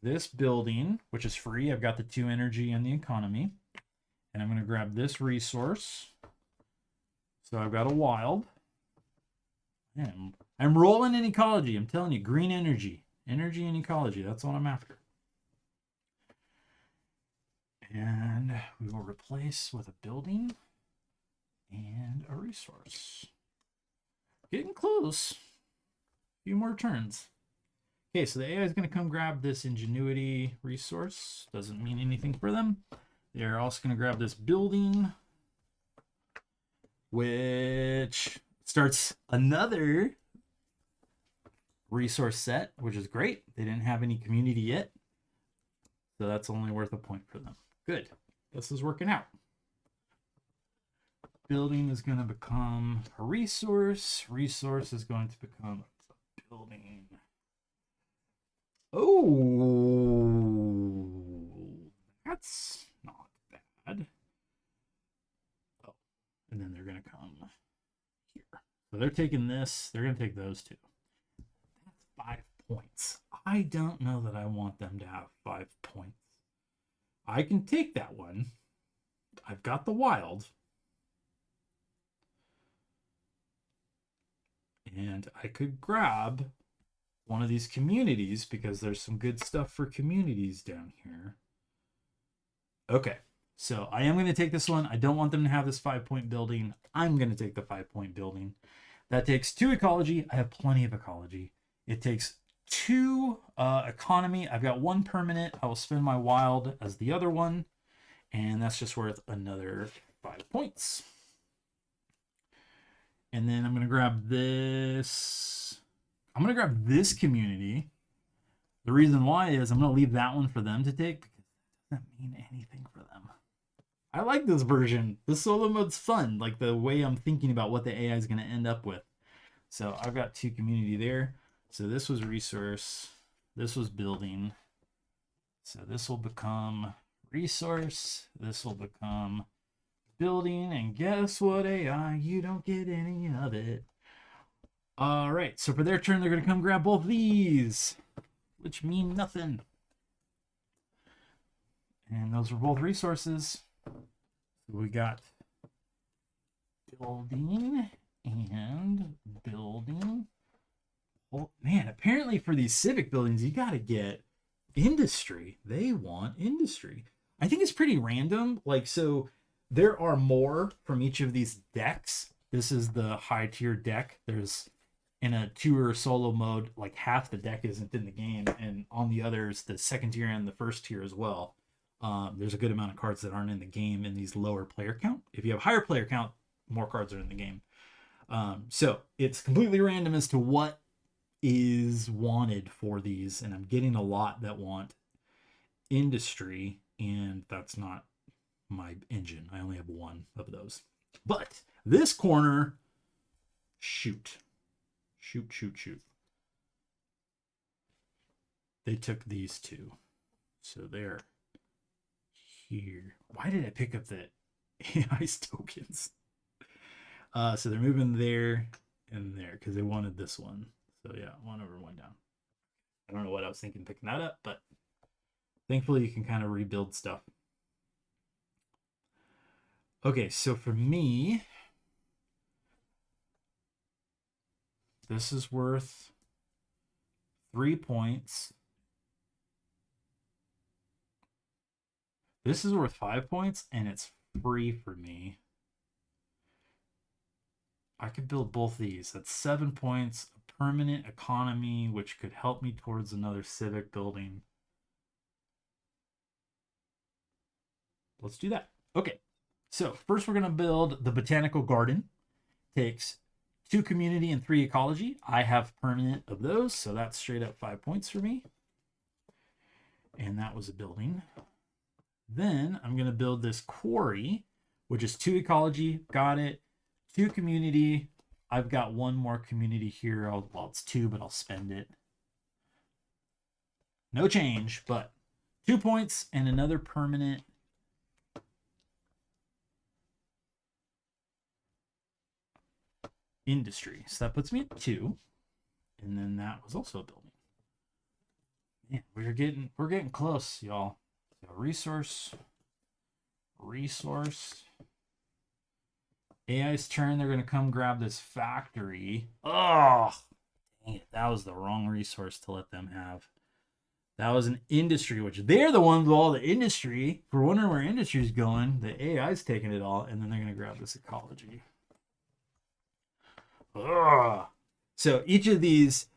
S1: this building, which is free. I've got the 2 energy and the economy. And I'm going to grab this resource. So I've got a wild. And I'm rolling in ecology. I'm telling you, green energy. Energy and ecology. That's what I'm after. And we will replace with a building and a resource. Getting close. A few more turns. Okay, so the AI is going to come grab this ingenuity resource. Doesn't mean anything for them. They're also going to grab this building, which starts another resource set, which is great. They didn't have any community yet, so that's only worth a point for them. Good. This is working out. Building is going to become a resource. Resource is going to become a building. Oh, that's not bad. Oh, and then they're going to come here. So they're taking this. They're going to take those 2. That's 5 points. I don't know that I want them to have 5 points. I can take that one. I've got the wild. And I could grab one of these communities because there's some good stuff for communities down here. Okay, so I am going to take this one. I don't want them to have this 5-point building. I'm going to take the 5-point building. That takes 2 ecology. I have plenty of ecology. It takes 2 economy. I've got 1 permanent. I will spend my wild as the other one. And that's just worth another 5 points. And then I'm going to grab this. I'm going to grab this community. The reason why is I'm going to leave that one for them to take because it doesn't mean anything for them. I like this version. The solo mode's fun, like the way I'm thinking about what the AI is going to end up with. So I've got 2 community there. So this was resource. This was building. So this will become resource. This will become building. And guess what, AI? You don't get any of it. All right. So for their turn, they're going to come grab both these, which mean nothing. And those are both resources. We got building and building. Oh man, apparently for these civic buildings, you got to get industry. They want industry. I think it's pretty random. Like, so there are more from each of these decks. This is the high tier deck. There's in a tour solo mode, like half the deck isn't in the game. And on the others, the second tier and the first tier as well. There's a good amount of cards that aren't in the game in these lower player count. If you have higher player count, more cards are in the game. So it's completely random as to what is wanted for these. And I'm getting a lot that want industry, and that's not my engine. I only have 1 of those. But this corner, shoot. they took these two. So they're here. Why did I pick up the AI tokens? So they're moving there and there because they wanted this one. So yeah, one over, one down. I don't know what I was thinking picking that up, but thankfully you can kind of rebuild stuff. Okay, so for me, this is worth 3 points. This is worth 5 points, and it's free for me. I could build both these. That's 7 points, a permanent economy, which could help me towards another civic building. Let's do that. Okay, so first we're going to build the botanical garden. Takes 2 community and 3 ecology. I have permanent of those, so that's straight up 5 points for me. And that was a building. Then I'm going to build this quarry, which is 2 ecology. Got it. 2 community. I've got 1 more community here. Well, it's 2, but I'll spend it. No change, but 2 points and another permanent. Industry. So that puts me at 2. And then that was also a building. Man, we're getting close, y'all. So resource. AI's turn. They're gonna come grab this factory. Oh, dang it! That was the wrong resource to let them have. That was an industry, which they're the ones with all the industry. If we're wondering where industry's going, the AI's taking it all, and then they're gonna grab this ecology. Ugh. So each of these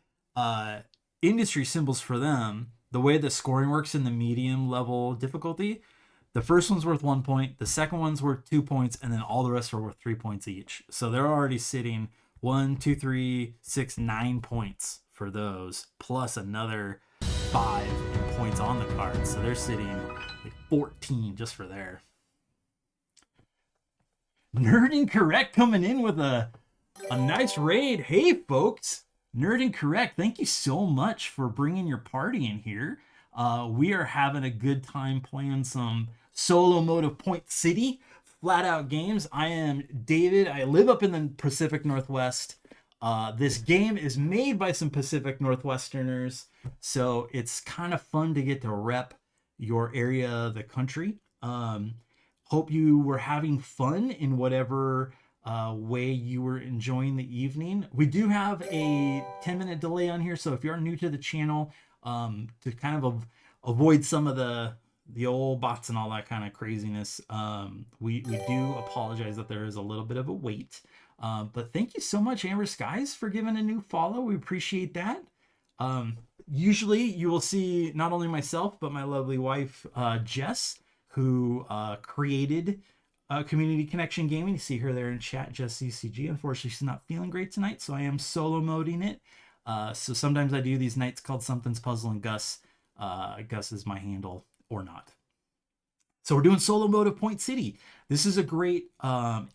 S1: industry symbols for them, the way the scoring works in the medium level difficulty, the first one's worth 1 point, the second one's worth 2 points, and then all the rest are worth 3 points each. So they're already sitting 1, 2, 3, 6, 9 points for those, plus another 5 points on the card. So they're sitting like 14 just for there. Nerd Incorrect coming in with a nice raid. Hey, folks. Nerd Incorrect, thank you so much for bringing your party in here. We are having a good time playing some solo mode of Point City, flat out games. I am David. I live up in the Pacific Northwest. This game is made by some Pacific Northwesterners, so it's kind of fun to get to rep your area of the country. Hope you were having fun in whatever way you were enjoying the evening. We do have a 10-minute delay on here, so if you're new to the channel, to kind of avoid some of the old bots and all that kind of craziness, we do apologize that there is a little bit of a wait. But thank you so much, Amber Skies, for giving a new follow. We appreciate that. Usually you will see not only myself, but my lovely wife, Jess, who created Community Connection Gaming. You see her there in chat, Jess CCG. Unfortunately, she's not feeling great tonight, so I am solo moding it. So sometimes I do these nights called Something's Puzzling Gus. Gus is my handle, or not. So we're doing solo mode of Point City. This is a great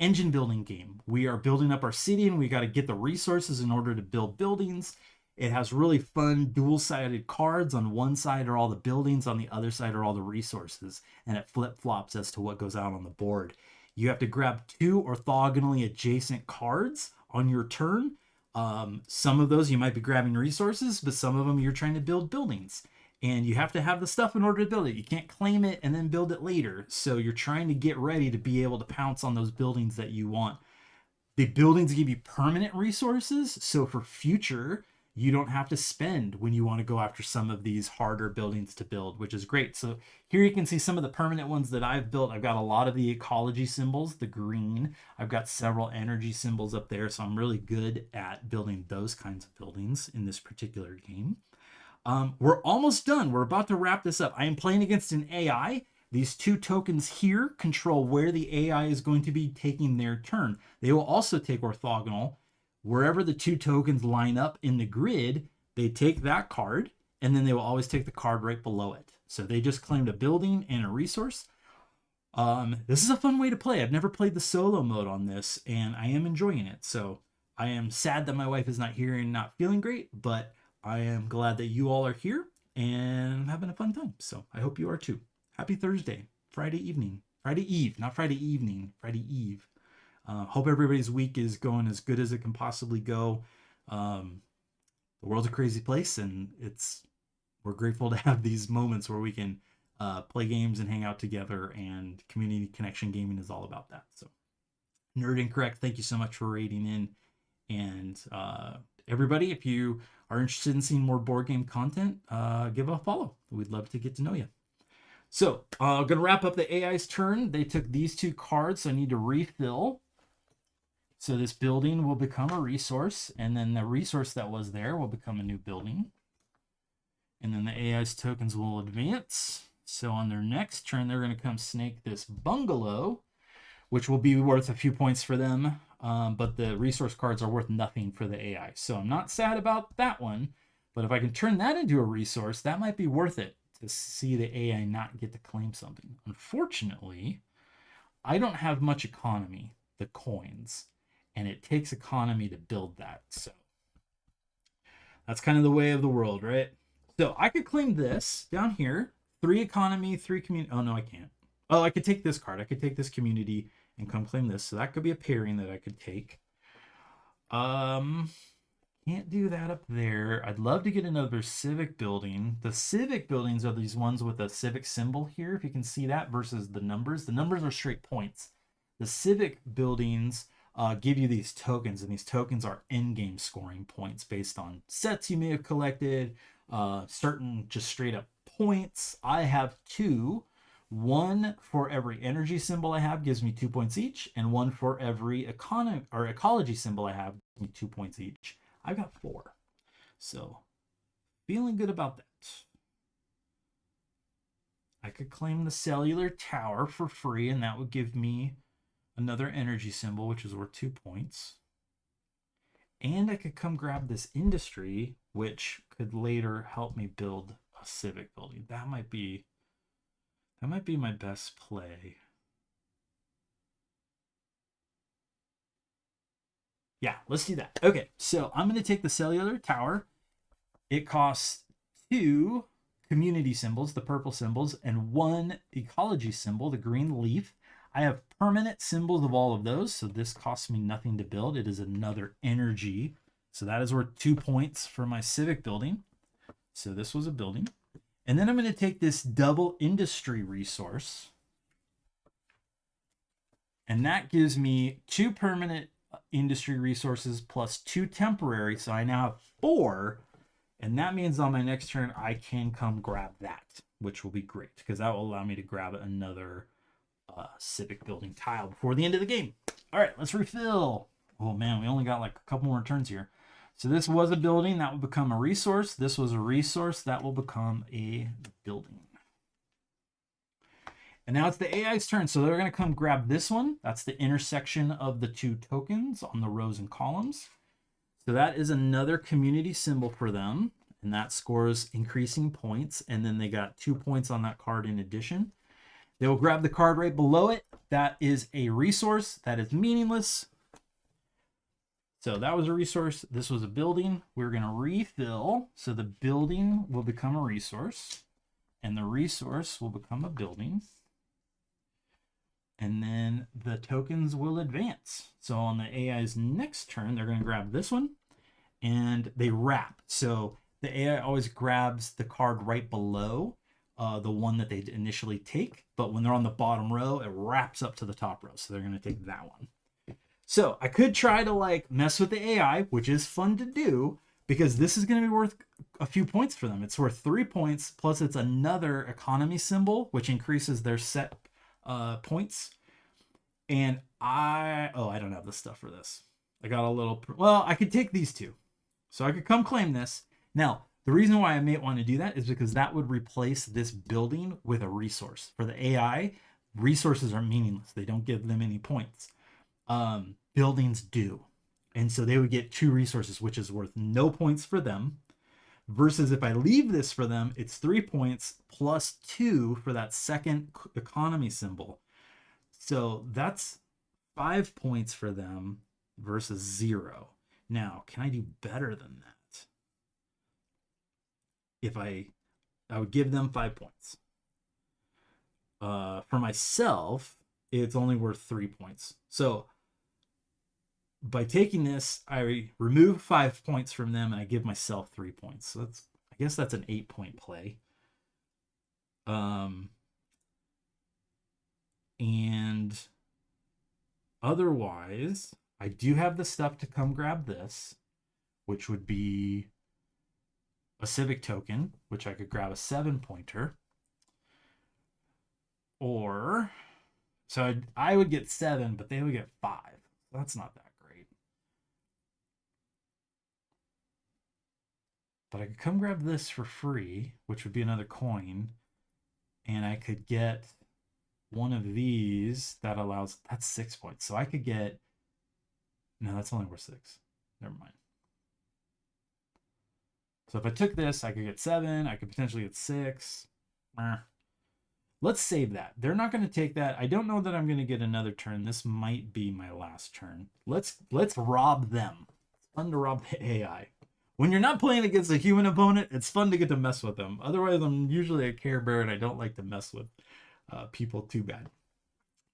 S1: engine building game. We are building up our city, and we got to get the resources in order to build buildings. It has really fun dual-sided cards. On one side are all the buildings, on the other side are all the resources, and it flip-flops as to what goes out on the board. You have to grab 2 orthogonally adjacent cards on your turn. Some of those you might be grabbing resources, but some of them you're trying to build buildings. And you have to have the stuff in order to build it. You can't claim it and then build it later. So you're trying to get ready to be able to pounce on those buildings that you want. The buildings give you permanent resources, so for future, you don't have to spend when you want to go after some of these harder buildings to build, which is great. So here you can see some of the permanent ones that I've built. I've got a lot of the ecology symbols, the green. I've got several energy symbols up there, so I'm really good at building those kinds of buildings in this particular game. We're almost done. We're about to wrap this up. I am playing against an AI. These 2 tokens here control where the AI is going to be taking their turn. They will also take orthogonal. Wherever the 2 tokens line up in the grid, they take that card, and then they will always take the card right below it. So they just claimed a building and a resource. This is a fun way to play. I've never played the solo mode on this, and I am enjoying it. So I am sad that my wife is not here and not feeling great, but I am glad that you all are here. and I'm having a fun time. So I hope you are too. Happy Thursday, Friday evening, Friday Eve, not Friday evening, Friday Eve. Hope everybody's week is going as good as it can possibly go. The world's a crazy place, and we're grateful to have these moments where we can play games and hang out together. And community connection gaming is all about that. So, Nerd Incorrect, thank you so much for rating in. And everybody, if you are interested in seeing more board game content, give a follow. We'd love to get to know you. So, I'm going to wrap up the AI's turn. They took these 2 cards, so I need to refill. So this building will become a resource, and then the resource that was there will become a new building. And then the AI's tokens will advance. So on their next turn, they're going to come snake this bungalow, which will be worth a few points for them. But the resource cards are worth nothing for the AI. So I'm not sad about that one. But if I can turn that into a resource, that might be worth it to see the AI not get to claim something. Unfortunately, I don't have much economy, the coins. And it takes economy to build that. So that's kind of the way of the world, right? So I could claim this down here. 3 economy, 3 community. Oh, no, I can't. Oh, I could take this card. I could take this community and come claim this. So that could be a pairing that I could take. Can't do that up there. I'd love to get another civic building. The civic buildings are these ones with a civic symbol here, if you can see that, versus the numbers. The numbers are straight points. The civic buildings give you these tokens, and these tokens are in-game scoring points based on sets you may have collected, certain just straight up points. I have 2. 1 for every energy symbol I have gives me 2 points each, and 1 for every ecology symbol I have gives me 2 points each. I've got 4. So feeling good about that. I could claim the cellular tower for free, and that would give me another energy symbol, which is worth 2 points. And I could come grab this industry, which could later help me build a civic building. That might be my best play. Yeah, let's do that. Okay, so I'm going to take the cellular tower. It costs 2 community symbols, the purple symbols, and 1 ecology symbol, the green leaf. I have permanent symbols of all of those, so this costs me nothing to build. It is another energy. So that is worth 2 points for my civic building. So this was a building. And then I'm going to take this double industry resource. And that gives me 2 permanent industry resources plus 2 temporary. So I now have 4. And that means on my next turn, I can come grab that, which will be great because that will allow me to grab another civic building tile before the end of the game. All right, let's refill. Oh man, we only got like a couple more turns here. So this was a building that will become a resource. This was a resource that will become a building. And now it's the AI's turn. So they're going to come grab this one. That's the intersection of the 2 tokens on the rows and columns. So that is another community symbol for them. And that scores increasing points. And then they got 2 points on that card in addition. They will grab the card right below it. That is a resource that is meaningless. So that was a resource. This was a building. We're going to refill. So the building will become a resource. And the resource will become a building. And then the tokens will advance. So on the AI's next turn, they're going to grab this one. And they wrap. So the AI always grabs the card right below the one that they initially take, but when they're on the bottom row, it wraps up to the top row. So they're going to take that one. So I could try to like mess with the AI, which is fun to do because this is going to be worth a few points for them. It's worth 3 points, plus it's another economy symbol, which increases their set points. And I don't have the stuff for this. I got a little, well, I could take these 2. So I could come claim this. Now, the reason why I may want to do that is because that would replace this building with a resource. For the AI, resources are meaningless. They don't give them any points. Buildings do. And so they would get 2 resources, which is worth no points for them. Versus if I leave this for them, it's 3 points plus 2 for that second economy symbol. So that's 5 points for them versus 0. Now, can I do better than that? If I I would give them 5 points. For myself, it's only worth 3 points. So by taking this, I remove 5 points from them and I give myself 3 points. So I guess that's an 8-point play. And otherwise, I do have the stuff to come grab this, which would be a civic token, which I could grab a 7-pointer. Or, so I would get 7, but they would get 5. That's not that great. But I could come grab this for free, which would be another coin. And I could get one of these that allows, that's 6 points. So I could get, no, that's only worth 6. Never mind. So if I took this, I could get 7. I could potentially get 6. Let's save that. They're not going to take that. I don't know that I'm going to get another turn. This might be my last turn. Let's rob them. It's fun to rob the AI. When you're not playing against a human opponent, it's fun to get to mess with them. Otherwise, I'm usually a Care Bear and I don't like to mess with people too bad.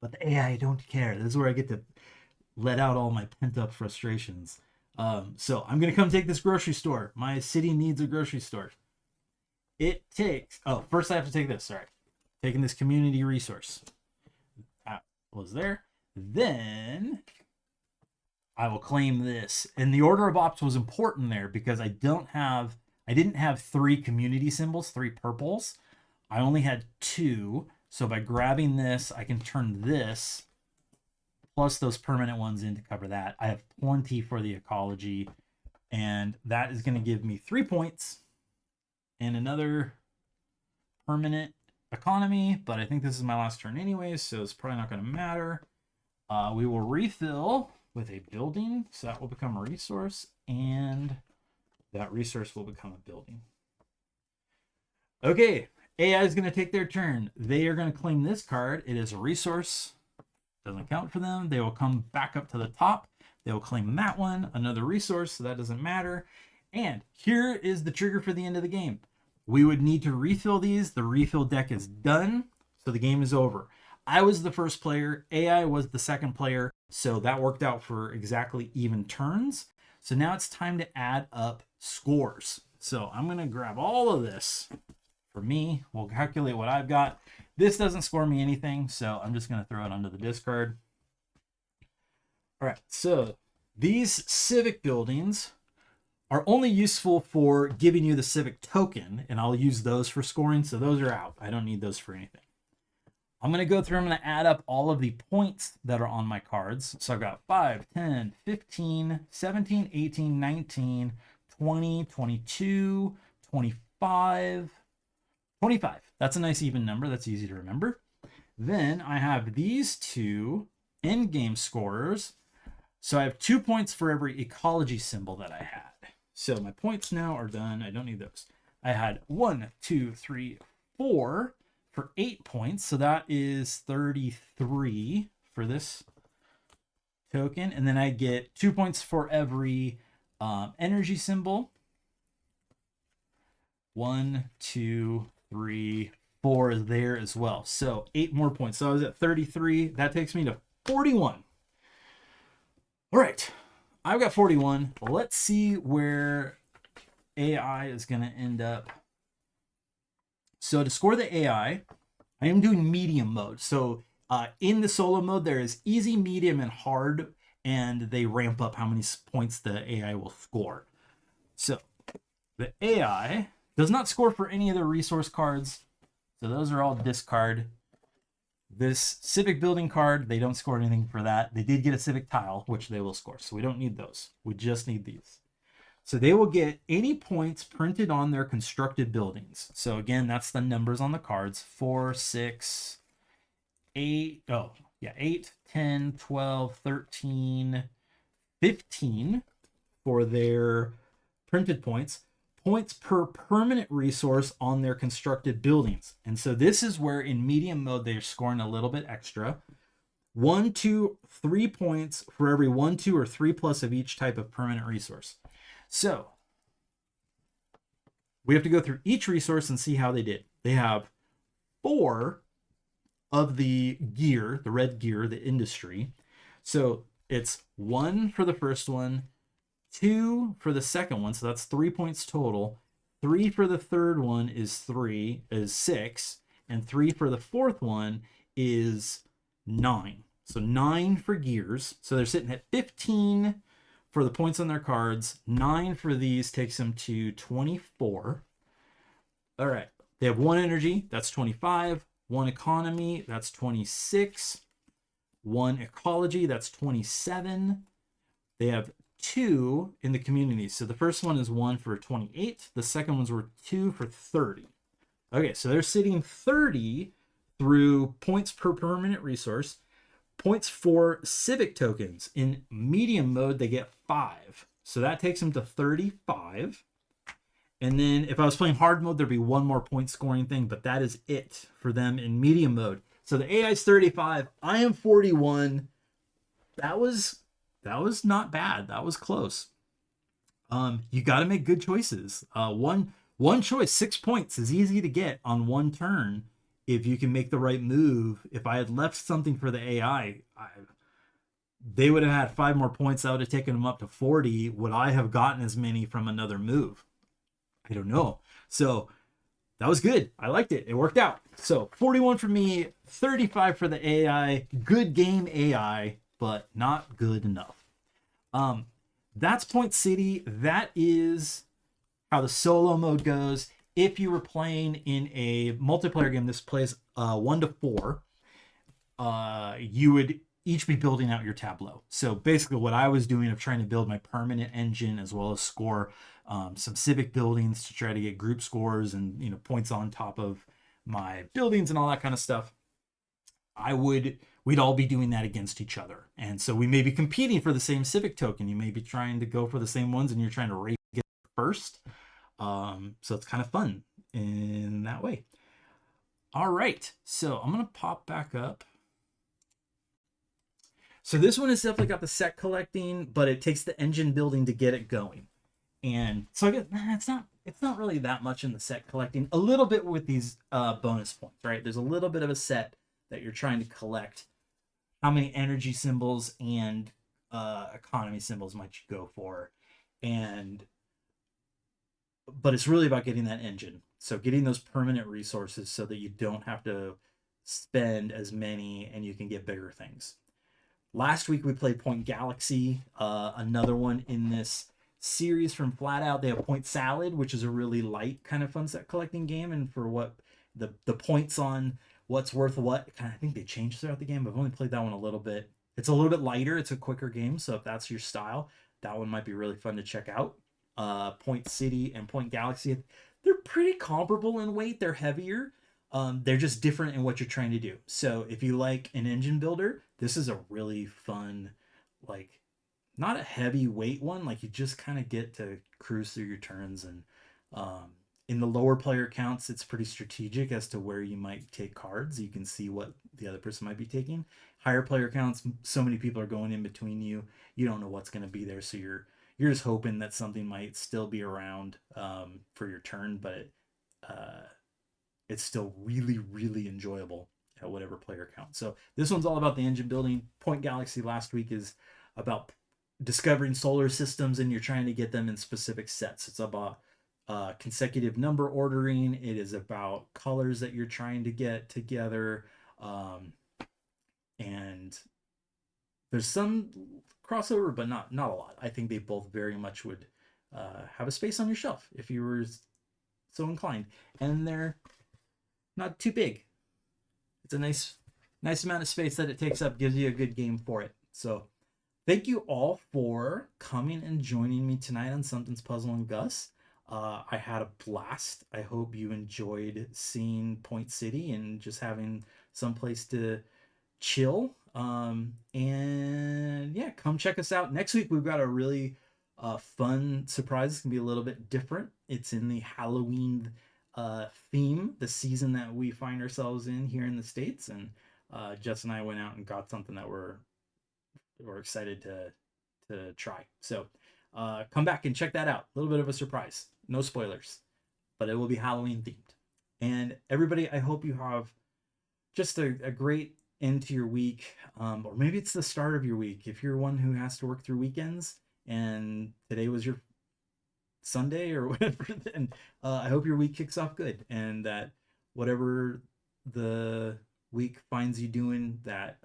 S1: But the AI don't care. This is where I get to let out all my pent-up frustrations. So I'm going to come take this grocery store. My city needs a grocery store. It takes... Oh, first I have to take this. Sorry. Taking this community resource. That was there. Then I will claim this. And the order of ops was important there because I didn't have 3 community symbols, 3 purples. I only had 2. So by grabbing this, I can turn this plus those permanent ones in to cover that. I have plenty for the ecology, and that is going to give me 3 points and another permanent economy, but I think this is my last turn anyways, so it's probably not going to matter. We will refill with a building, so that will become a resource, and that resource will become a building. Okay, AI is going to take their turn. They are going to claim this card. It is a resource. Doesn't count for them. They will come back up to the top. They will claim that one, another resource, so that doesn't matter. And here is the trigger for the end of the game. We would need to refill these. The refill deck is done, so the game is over. I was the first player. AI was the second player, so that worked out for exactly even turns. So now it's time to add up scores. So I'm going to grab all of this for me. We'll calculate what I've got. This doesn't score me anything, so I'm just going to throw it onto the discard. All right, so these civic buildings are only useful for giving you the civic token, and I'll use those for scoring, so those are out. I don't need those for anything. I'm going to go through, I'm going to add up all of the points that are on my cards. So I've got 5, 10, 15, 17, 18, 19, 20, 22, 25, 25. That's a nice even number. That's easy to remember. Then I have these 2 end-game scorers. So I have 2 points for every ecology symbol that I had. So my points now are done. I don't need those. I had 1, 2, 3, 4 for 8 points. So that is 33 for this token. And then I get 2 points for every energy symbol. 1, 2, 3, 4 is there as well. So 8 more points. So I was at 33. That takes me to 41. All right. I've got 41. Let's see where AI is going to end up. So to score the AI, I am doing medium mode. So in the solo mode, there is easy, medium, and hard, and they ramp up how many points the AI will score. So the AI does not score for any of the resource cards. So those are all discard. This civic building card, they don't score anything for that. They did get a civic tile, which they will score. So we don't need those. We just need these. So they will get any points printed on their constructed buildings. So again, that's the numbers on the cards. 4, 6, 8. Oh, yeah. 8, 10, 12, 13, 15 for their printed points. Points per permanent resource on their constructed buildings. And so this is where in medium mode, they're scoring a little bit extra. 1, 2, 3 points for every 1, 2, or 3 plus of each type of permanent resource. So we have to go through each resource and see how they did. They have 4 of the gear, the red gear, the industry. So it's 1 for the first one, 2 for the second one, so that's 3 points total. 3 for the third one is 6, and 3 for the fourth one is 9. So 9 for gears. So they're sitting at 15 for the points on their cards. 9 for these takes them to 24. All right. They have 1 energy, that's 25. 1 economy, that's 26. 1 ecology, that's 27. They have 2 in the community. So the first one is 1 for 28. The second ones were 2 for 30. Okay, so they're sitting 30 through points per permanent resource. Points for civic tokens. In medium mode, they get 5. So that takes them to 35. And then if I was playing hard mode, there'd be 1 more point scoring thing, but that is it for them in medium mode. So the AI is 35. I am 41. That was not bad. That was close. You got to make good choices. One choice, 6 points is easy to get on 1 turn if you can make the right move. If I had left something for the AI, they would have had 5 more points. That would have taken them up to 40. Would I have gotten as many from another move? I don't know. So that was good. I liked it. It worked out. So 41 for me, 35 for the AI. Good game AI, but not good enough. That's Point City. That is how the solo mode goes. If you were playing in a multiplayer game, this plays 1 to 4. You would each be building out your tableau. So basically what I was doing of trying to build my permanent engine as well as score some civic buildings to try to get group scores and, you know, points on top of my buildings and all that kind of stuff. We'd all be doing that against each other. And so we may be competing for the same civic token. You may be trying to go for the same ones and you're trying to race to get first. So it's kind of fun in that way. All right. So I'm going to pop back up. So this one has definitely got the set collecting, but it takes the engine building to get it going. And so I guess it's not really that much in the set collecting. A little bit with these bonus points, right? There's a little bit of a set that you're trying to collect. How many energy symbols and economy symbols might you go for? But it's really about getting that engine. So getting those permanent resources so that you don't have to spend as many and you can get bigger things. Last week we played Point Galaxy, another one in this series from Flat Out. They have Point Salad, which is a really light kind of fun set collecting game, and for what the points on what's worth what, I think they changed throughout the game, but I've only played that one a little bit. It's a little bit lighter, it's a quicker game, so if that's your style, that one might be really fun to check out. Point City and Point Galaxy, they're pretty comparable in weight. They're heavier. They're just different in what you're trying to do. So if you like an engine builder, this is a really fun, like, not a heavy weight one. Like, you just kind of get to cruise through your turns. And in the lower player counts, it's pretty strategic as to where you might take cards. You can see what the other person might be taking. Higher player counts, so many people are going in between you. You don't know what's going to be there. So you're just hoping that something might still be around for your turn, but it's still really, really enjoyable at whatever player count. So this one's all about the engine building. Point Galaxy last week is about discovering solar systems, and you're trying to get them in specific sets. It's about consecutive number ordering. It is about colors that you're trying to get together. And there's some crossover, but not a lot. I think they both very much would have a space on your shelf if you were so inclined. And they're not too big. It's a nice amount of space that it takes up, gives you a good game for it. So thank you all for coming and joining me tonight on Something's Puzzling Gus. I had a blast. I hope you enjoyed seeing Point City and just having some place to chill. And yeah, come check us out. Next week, we've got a really fun surprise. It's going to be a little bit different. It's in the Halloween theme, the season that we find ourselves in here in the States. And Jess and I went out and got something that we're excited to try. So come back and check that out. A little bit of a surprise. No spoilers. but it will be Halloween themed. And everybody, I hope you have just a great end to your week, or maybe it's the start of your week. If you're one who has to work through weekends and today was your Sunday or whatever, then I hope your week kicks off good and that whatever the week finds you doing, that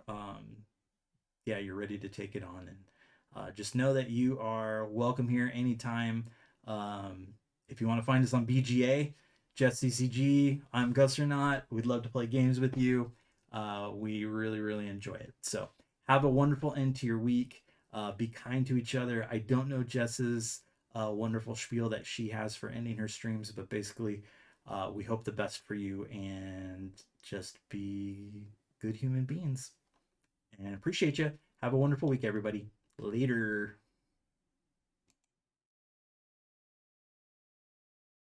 S1: yeah, you're ready to take it on. And just know that you are welcome here anytime. Um, if you want to find us on BGA, JetCCG, I'm Gus or not. We'd love to play games with you. We really, really enjoy it. So have a wonderful end to your week. Be kind to each other. I don't know Jess's wonderful spiel that she has for ending her streams, but basically, we hope the best for you and just be good human beings. And appreciate you. Have a wonderful week, everybody. Later.